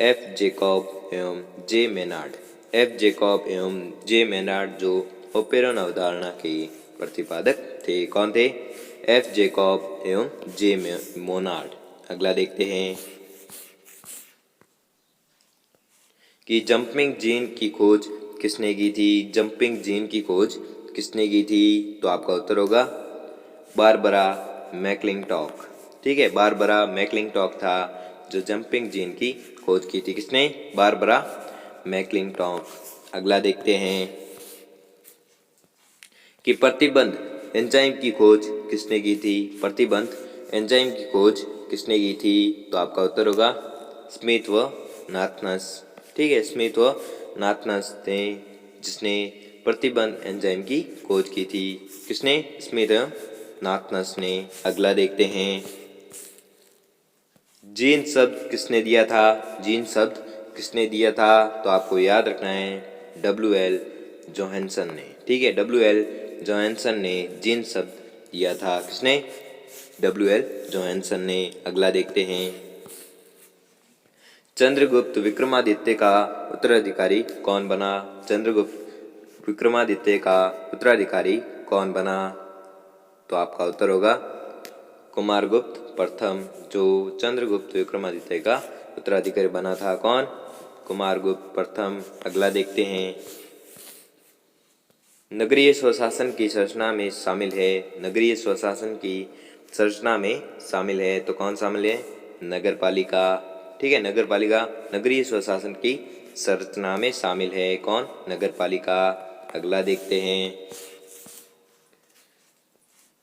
F जैकब एवं J मेनार्ड। F जैकब एवं J मेनार्ड जो ओपेरोन अवधारणा के प्रतिपादक थे। कौन थे? F जैकब एवं J मेनार्ड। अगला देखते हैं कि जंपिंग जीन की खोज किसने की थी? जंपिंग जीन की खोज किसने की थी? तो आपका उत्तर होगा बारबरा मैकलिंटॉक। ठीक है, बारबरा मैकलिंटॉक था जो जंपिंग जीन की खोज की थी। किसने? बारबरा मैकलिंटॉक। अगला देखते हैं कि प्रतिबंध एंजाइम की खोज किसने की थी? प्रतिबंध एंजाइम की खोज किसने की थी? तो आपका उत्तर होगा स्मिथ व नाथनस। ठीक है, स्मिथ व नाथनस थे जिसने प्रतिबंध एंजाइम की खोज की थी। किसने? स्मिथ व नाथनस ने। अगला देखते हैं जीन शब्द किसने दिया था? जीन शब्द किसने दिया था? तो आपको याद रखना है WL जोहानसन ने। ठीक है, WL जोहानसन ने जीन शब्द दिया था। किसने? WL जोहानसन ने। अगला देखते हैं चंद्रगुप्त विक्रमादित्य का उत्तराधिकारी कौन बना? चंद्रगुप्त विक्रमादित्य का उत्तराधिकारी कौन बना? तो आपका उत्तर होगा कुमारगुप्त प्रथम जो चंद्रगुप्त विक्रमादित्य का उत्तराधिकारी बना था। कौन? कुमारगुप्त प्रथम। अगला देखते हैं नगरीय स्वशासन की संरचना में शामिल है। नगरीय स्वशासन की संरचना में शामिल है तो कौन शामिल है? नगरपालिका। ठीक है, नगरपालिका नगरीय स्वशासन की संरचना में शामिल है। कौन? नगरपालिका। अगला देखते हैं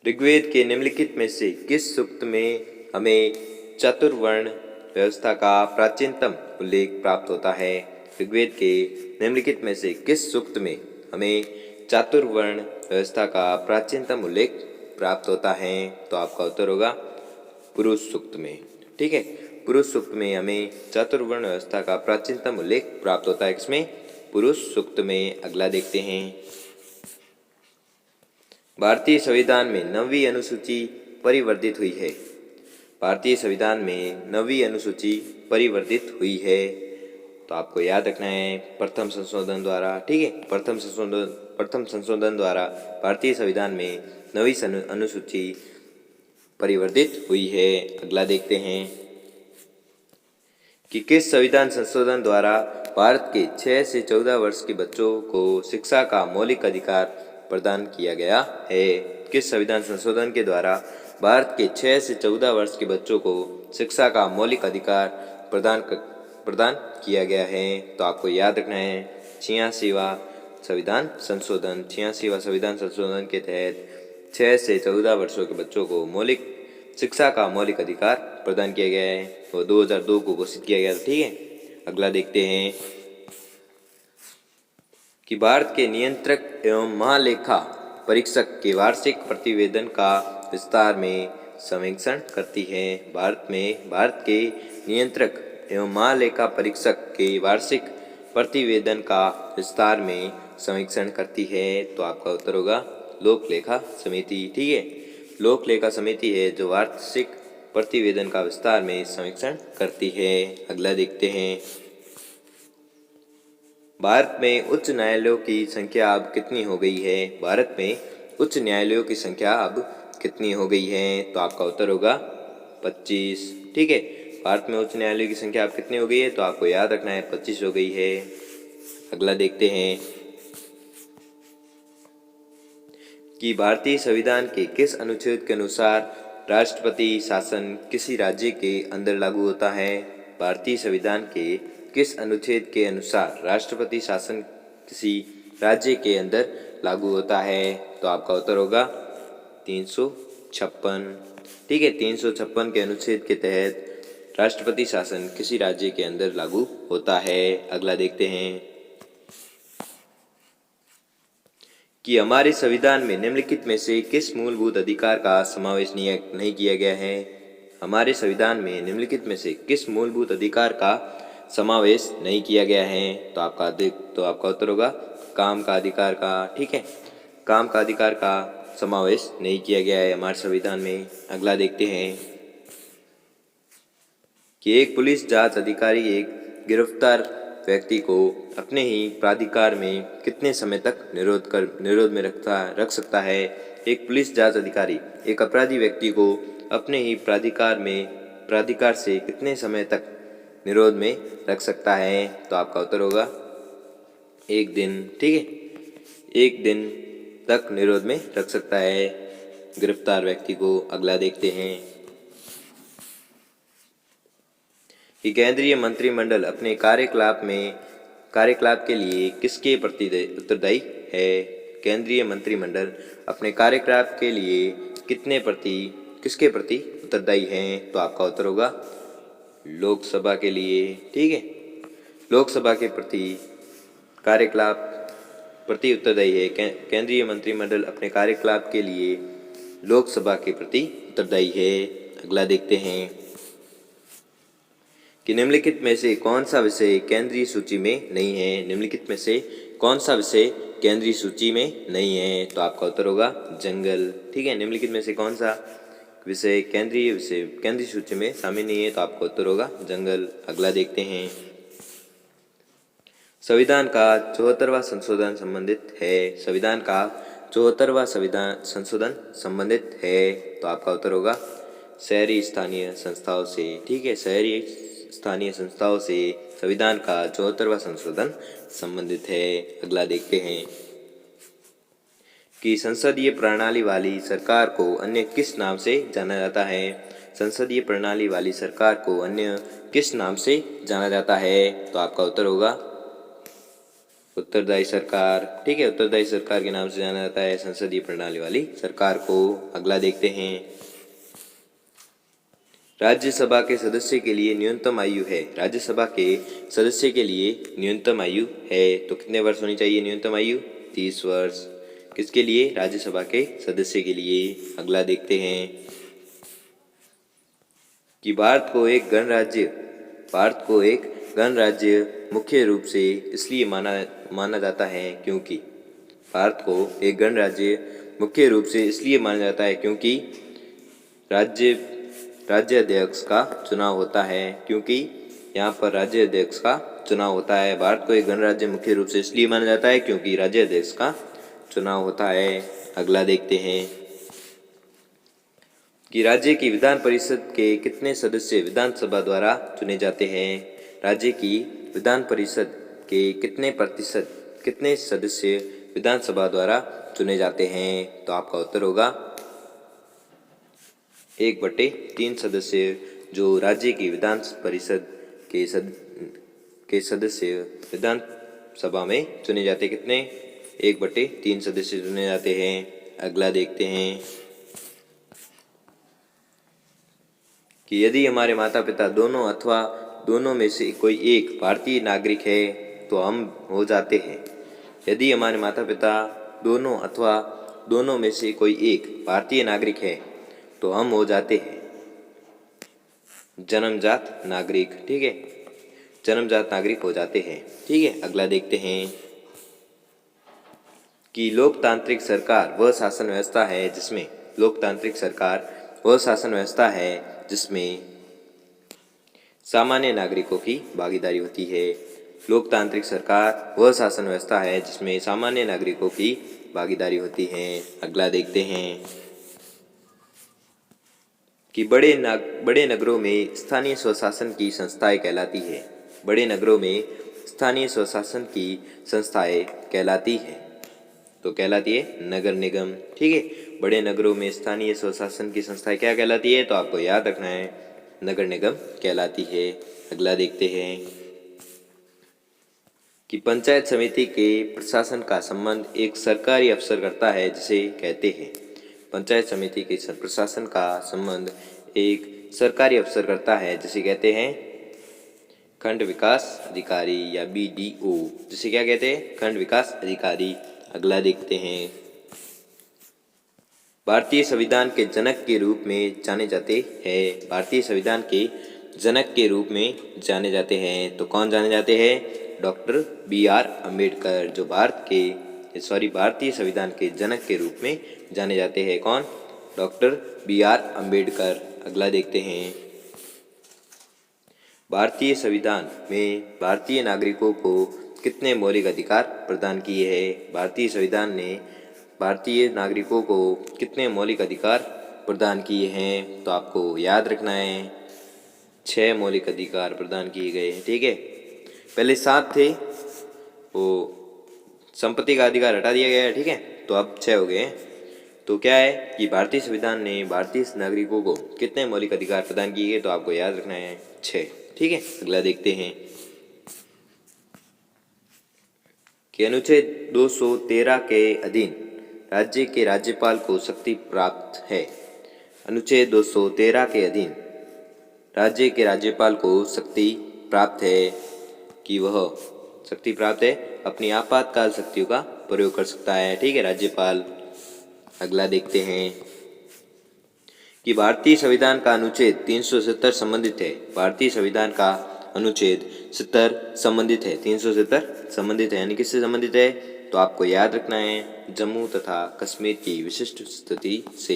ऋग्वेद के निम्नलिखित में से किस सूक्त में हमें चातुर्वर्ण व्यवस्था का प्राचीनतम उल्लेख प्राप्त होता है? ऋग्वेद के निम्नलिखित में से किस सूक्त में हमें चातुर्वर्ण व्यवस्था का प्राचीनतम उल्लेख प्राप्त होता है? तो आपका उत्तर होगा पुरुष सूक्त में। ठीक है, पुरुष सूक्त में हमें चातुर्वर्ण व्यवस्था का प्राचीनतम उल्लेख प्राप्त होता है। किसमें? पुरुष सूक्त में। अगला देखते हैं भारतीय संविधान में 9वीं अनुसूची परिवर्तित हुई है। भारतीय संविधान में 9वीं अनुसूची परिवर्तित हुई है तो आपको याद रखना है प्रथम संशोधन द्वारा। ठीक है, प्रथम संशोधन द्वारा भारतीय संविधान में 9वीं अनुसूची परिवर्तित हुई है। अगला देखते हैं कि किस संविधान संशोधन द्वारा भारत के 6 से 14 वर्ष के बच्चों को शिक्षा का मौलिक अधिकार प्रदान किया गया है? किस संविधान संशोधन के द्वारा भारत के 6 से 14 वर्ष के बच्चों को शिक्षा का मौलिक अधिकार प्रदान किया गया है? तो आपको याद रखना है 86वां संविधान संशोधन। 86वां संविधान संशोधन के तहत 6 से 14 वर्षों के बच्चों को मौलिक शिक्षा का मौलिक अधिकार प्रदान किया गया है। वो 2002 को घोषित किया गया था। ठीक है, अगला देखते हैं कि भारत के नियंत्रक एवं महालेखा परीक्षक के वार्षिक प्रतिवेदन का विस्तार में समीक्षण करती है। भारत के नियंत्रक एवं महालेखा परीक्षक के वार्षिक प्रतिवेदन का विस्तार में समीक्षण करती है तो आपका उत्तर होगा लोक लेखा समिति। ठीक है, लोक लेखा समिति है जो वार्षिक प्रतिवेदन का विस्तार में समीक्षण करती है। अगला देखते हैं भारत में उच्च न्यायालयों की संख्या अब कितनी हो गई है? भारत में उच्च न्यायालयों की संख्या अब कितनी हो गई है? तो आपका उत्तर होगा 25। ठीक है, भारत में उच्च न्यायालयों की संख्या अब कितनी हो गई है? तो आपको याद रखना है 25 हो गई है। अगला देखते हैं कि भारतीय संविधान के किस अनुच्छेद के अनुसार राष्ट्रपति शासन किसी राज्य के अंदर लागू होता है? भारतीय संविधान के किस अनुच्छेद के अनुसार राष्ट्रपति शासन किसी राज्य के अंदर लागू होता है? तो आपका उत्तर होगा 356। ठीक है, 356 के अनुच्छेद के तहत राष्ट्रपति शासन किसी राज्य के अंदर लागू होता है। अगला देखते हैं कि हमारे संविधान में निम्नलिखित में से किस मूलभूत अधिकार का समावेश नहीं किया गया है? हमारे संविधान में निम्नलिखित में से किस मूलभूत अधिकार का समावेश नहीं किया गया है? तो आपका उत्तर होगा काम का अधिकार का। ठीक है, काम का अधिकार का समावेश नहीं किया गया है हमारे संविधान में। अगला देखते हैं कि एक पुलिस जांच अधिकारी एक गिरफ्तार व्यक्ति को अपने ही प्राधिकार में कितने समय तक निरोध में रख सकता है? एक पुलिस जांच अधिकारी एक अपराधी व्यक्ति को अपने ही प्राधिकार से कितने समय तक निरोध में रख सकता है? तो आपका उत्तर होगा 1 दिन। ठीक है, 1 दिन तक निरोध में रख सकता है गिरफ्तार व्यक्ति को। अगला देखते हैं कि केंद्रीय मंत्रिमंडल अपने कार्यकलाप के लिए किसके प्रति उत्तरदायी है? केंद्रीय मंत्रिमंडल अपने कार्यकलाप के लिए किसके प्रति उत्तरदायी है? तो आपका उत्तर होगा लोकसभा के लिए। ठीक है, लोकसभा के कार्यकलाप प्रति उत्तरदायी है। केंद्रीय मंत्रिमंडल अपने कार्यकलाप के लिए लोकसभा के प्रति उत्तरदायी है। अगला देखते हैं कि निम्नलिखित में से कौन सा विषय केंद्रीय सूची में नहीं है? निम्नलिखित में से कौन सा विषय केंद्रीय सूची में नहीं है? तो आपका उत्तर होगा जंगल। ठीक है, निम्नलिखित में से कौन सा विषय केंद्रीय सूची में शामिल नहीं है? तो आपका उत्तर होगा जंगल। अगला देखते हैं संविधान का 74वां संशोधन संबंधित है। संविधान का 74वां संशोधन संबंधित है। तो आपका उत्तर होगा शहरी स्थानीय संस्थाओं से। ठीक है, शहरी स्थानीय संस्थाओं से संविधान का 74वां संशोधन संबंधित है। अगला देखते हैं कि संसदीय प्रणाली वाली सरकार को अन्य किस नाम से जाना जाता है? संसदीय प्रणाली वाली सरकार को अन्य किस नाम से जाना जाता है? तो आपका उत्तर होगा उत्तरदायी सरकार। ठीक है, उत्तरदायी सरकार के नाम से जाना जाता है संसदीय प्रणाली वाली सरकार को। अगला देखते हैं राज्यसभा के सदस्य के लिए न्यूनतम आयु है। राज्यसभा के सदस्य के लिए न्यूनतम आयु है तो कितने वर्ष होनी चाहिए न्यूनतम आयु? 30 वर्ष। किसके लिए? राज्यसभा के सदस्य के लिए। अगला देखते हैं कि भारत को एक गणराज्य मुख्य रूप से इसलिए माना जाता है क्योंकि भारत को एक गणराज्य मुख्य रूप से इसलिए माना जाता है क्योंकि राज्याध्यक्ष का चुनाव होता है। क्योंकि यहाँ पर राज्याध्यक्ष का चुनाव होता है। भारत को एक गणराज्य मुख्य रूप से इसलिए माना जाता है क्योंकि राज्याध्यक्ष का चुनाव होता है। अगला देखते हैं कि राज्य की विधान परिषद के कितने सदस्य विधानसभा द्वारा चुने जाते हैं? राज्य की विधान परिषद के कितने सदस्य विधानसभा द्वारा चुने जाते हैं? तो आपका उत्तर होगा 1/3 सदस्य जो राज्य की विधान परिषद के सदस्य विधानसभा में चुने जाते। कितने? 1/3 सदस्य चुने जाते हैं। अगला देखते हैं कि यदि हमारे माता पिता दोनों अथवा दोनों में से कोई एक भारतीय नागरिक है तो हम हो जाते हैं। यदि हमारे माता पिता दोनों अथवा दोनों में से कोई एक भारतीय नागरिक है तो हम हो जाते हैं जन्मजात नागरिक। ठीक है, जन्मजात नागरिक हो जाते हैं। ठीक है, अगला देखते हैं कि लोकतांत्रिक सरकार वह शासन व्यवस्था है जिसमें सामान्य नागरिकों की भागीदारी होती है। लोकतांत्रिक सरकार वह शासन व्यवस्था है जिसमें सामान्य नागरिकों की भागीदारी होती है। अगला देखते हैं कि बड़े नगरों में स्थानीय स्वशासन की संस्थाएं कहलाती है। बड़े नगरों में स्थानीय स्वशासन की संस्थाएं कहलाती है, तो कहलाती है नगर निगम। ठीक है, बड़े नगरों में स्थानीय स्वशासन की संस्थाएं क्या कहलाती है, तो आपको याद रखना है नगर निगम कहलाती है। अगला देखते हैं कि पंचायत समिति के प्रशासन का संबंध एक सरकारी अफसर करता है जिसे कहते हैं। पंचायत समिति के प्रशासन का संबंध एक सरकारी अफसर करता है जिसे कहते हैं खंड विकास अधिकारी या BDO, जिसे क्या कहते हैं, खंड विकास अधिकारी। अगला देखते हैं, भारतीय संविधान के जनक के रूप में जाने जाते हैं। भारतीय संविधान के जनक के रूप में जाने जाते हैं, तो कौन जाने जाते हैं, डॉक्टर BR अम्बेडकर, जो भारतीय संविधान के जनक के रूप में जाने जाते हैं। कौन, डॉक्टर BR अम्बेडकर। अगला देखते हैं, भारतीय संविधान में भारतीय नागरिकों को कितने मौलिक अधिकार प्रदान किए हैं। भारतीय संविधान ने भारतीय नागरिकों को कितने मौलिक अधिकार प्रदान किए हैं, तो आपको याद रखना है 6 मौलिक अधिकार प्रदान किए गए हैं। ठीक है, पहले 7 थे, वो संपत्ति का अधिकार हटा दिया गया है। ठीक है, तो अब 6 हो गए हैं। तो क्या है कि भारतीय संविधान ने भारतीय नागरिकों को कितने मौलिक अधिकार प्रदान किए गए, तो आपको याद रखना है 6। ठीक है, अगला देखते हैं कि अनुच्छेद 213 के अधीन राज्य के राज्यपाल को शक्ति प्राप्त है। अनुच्छेद 213 के अधीन राज्य के राज्यपाल को शक्ति प्राप्त है कि वह शक्ति प्राप्त है अपनी आपातकाल शक्तियों का प्रयोग कर सकता है। ठीक है, राज्यपाल। अगला देखते हैं कि भारतीय संविधान का अनुच्छेद 370 संबंधित है। भारतीय संविधान का अनुच्छेद 70 संबंधित है, 370 संबंधित है, यानी किससे संबंधित है, तो आपको याद रखना है जम्मू तथा कश्मीर की विशिष्ट स्थिति से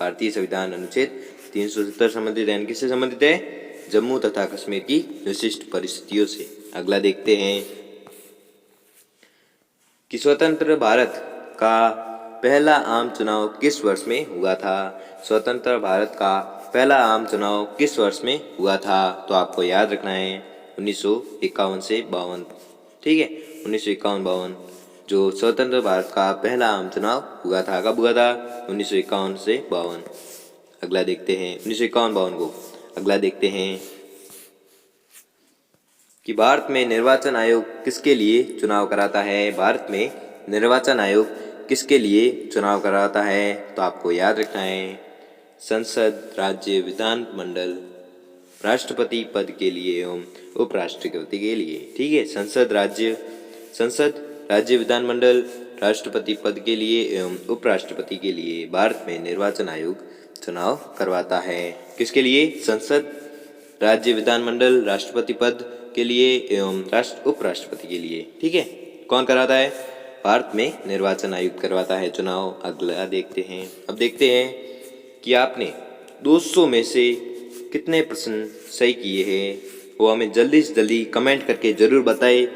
भारतीय संविधान अनुच्छेद 370 संबंधित है, यानी किससे संबंधित है, जम्मू तथा कश्मीर की विशिष्ट परिस्थितियों से। अगला देखते हैं कि स्वतंत्र भारत का पहला आम चुनाव किस वर्ष में हुआ था। स्वतंत्र भारत का पहला आम चुनाव किस वर्ष में हुआ था, तो आपको याद रखना है 1951 से 52। ठीक है, 1951-52 जो स्वतंत्र भारत का पहला आम चुनाव हुआ था, कब हुआ था, 1951 से 52। अगला देखते हैं 1951-52 को। अगला देखते हैं कि भारत में निर्वाचन आयोग किसके लिए चुनाव कराता है। भारत में निर्वाचन आयोग किसके लिए चुनाव कराता है, तो आपको याद रखना है संसद, राज्य, विधान मंडल, राष्ट्रपति पद के लिए एवं उपराष्ट्रपति के लिए। ठीक है, संसद, राज्य, विधान मंडल, राष्ट्रपति पद के लिए एवं उपराष्ट्रपति के लिए भारत में निर्वाचन आयोग चुनाव करवाता है। किसके लिए, संसद, राज्य, विधान मंडल, राष्ट्रपति पद के लिए एवं उपराष्ट्रपति के लिए। ठीक है, कौन कराता है, भारत में निर्वाचन आयुक्त करवाता है चुनाव। अगला देखते हैं, अब देखते हैं कि आपने 200 में से कितने प्रश्न सही किए हैं, वो हमें जल्दी से जल्दी कमेंट करके ज़रूर बताएं।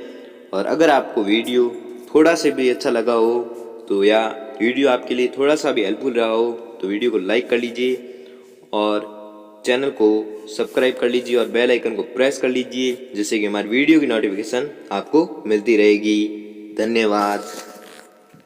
और अगर आपको वीडियो थोड़ा से भी अच्छा लगा हो तो, या वीडियो आपके लिए थोड़ा सा भी हेल्पफुल रहा हो, तो वीडियो को लाइक कर लीजिए और चैनल को सब्सक्राइब कर लीजिए और बेल आइकन को प्रेस कर लीजिए, जिससे कि हमारी वीडियो की नोटिफिकेशन आपको मिलती रहेगी। धन्यवाद।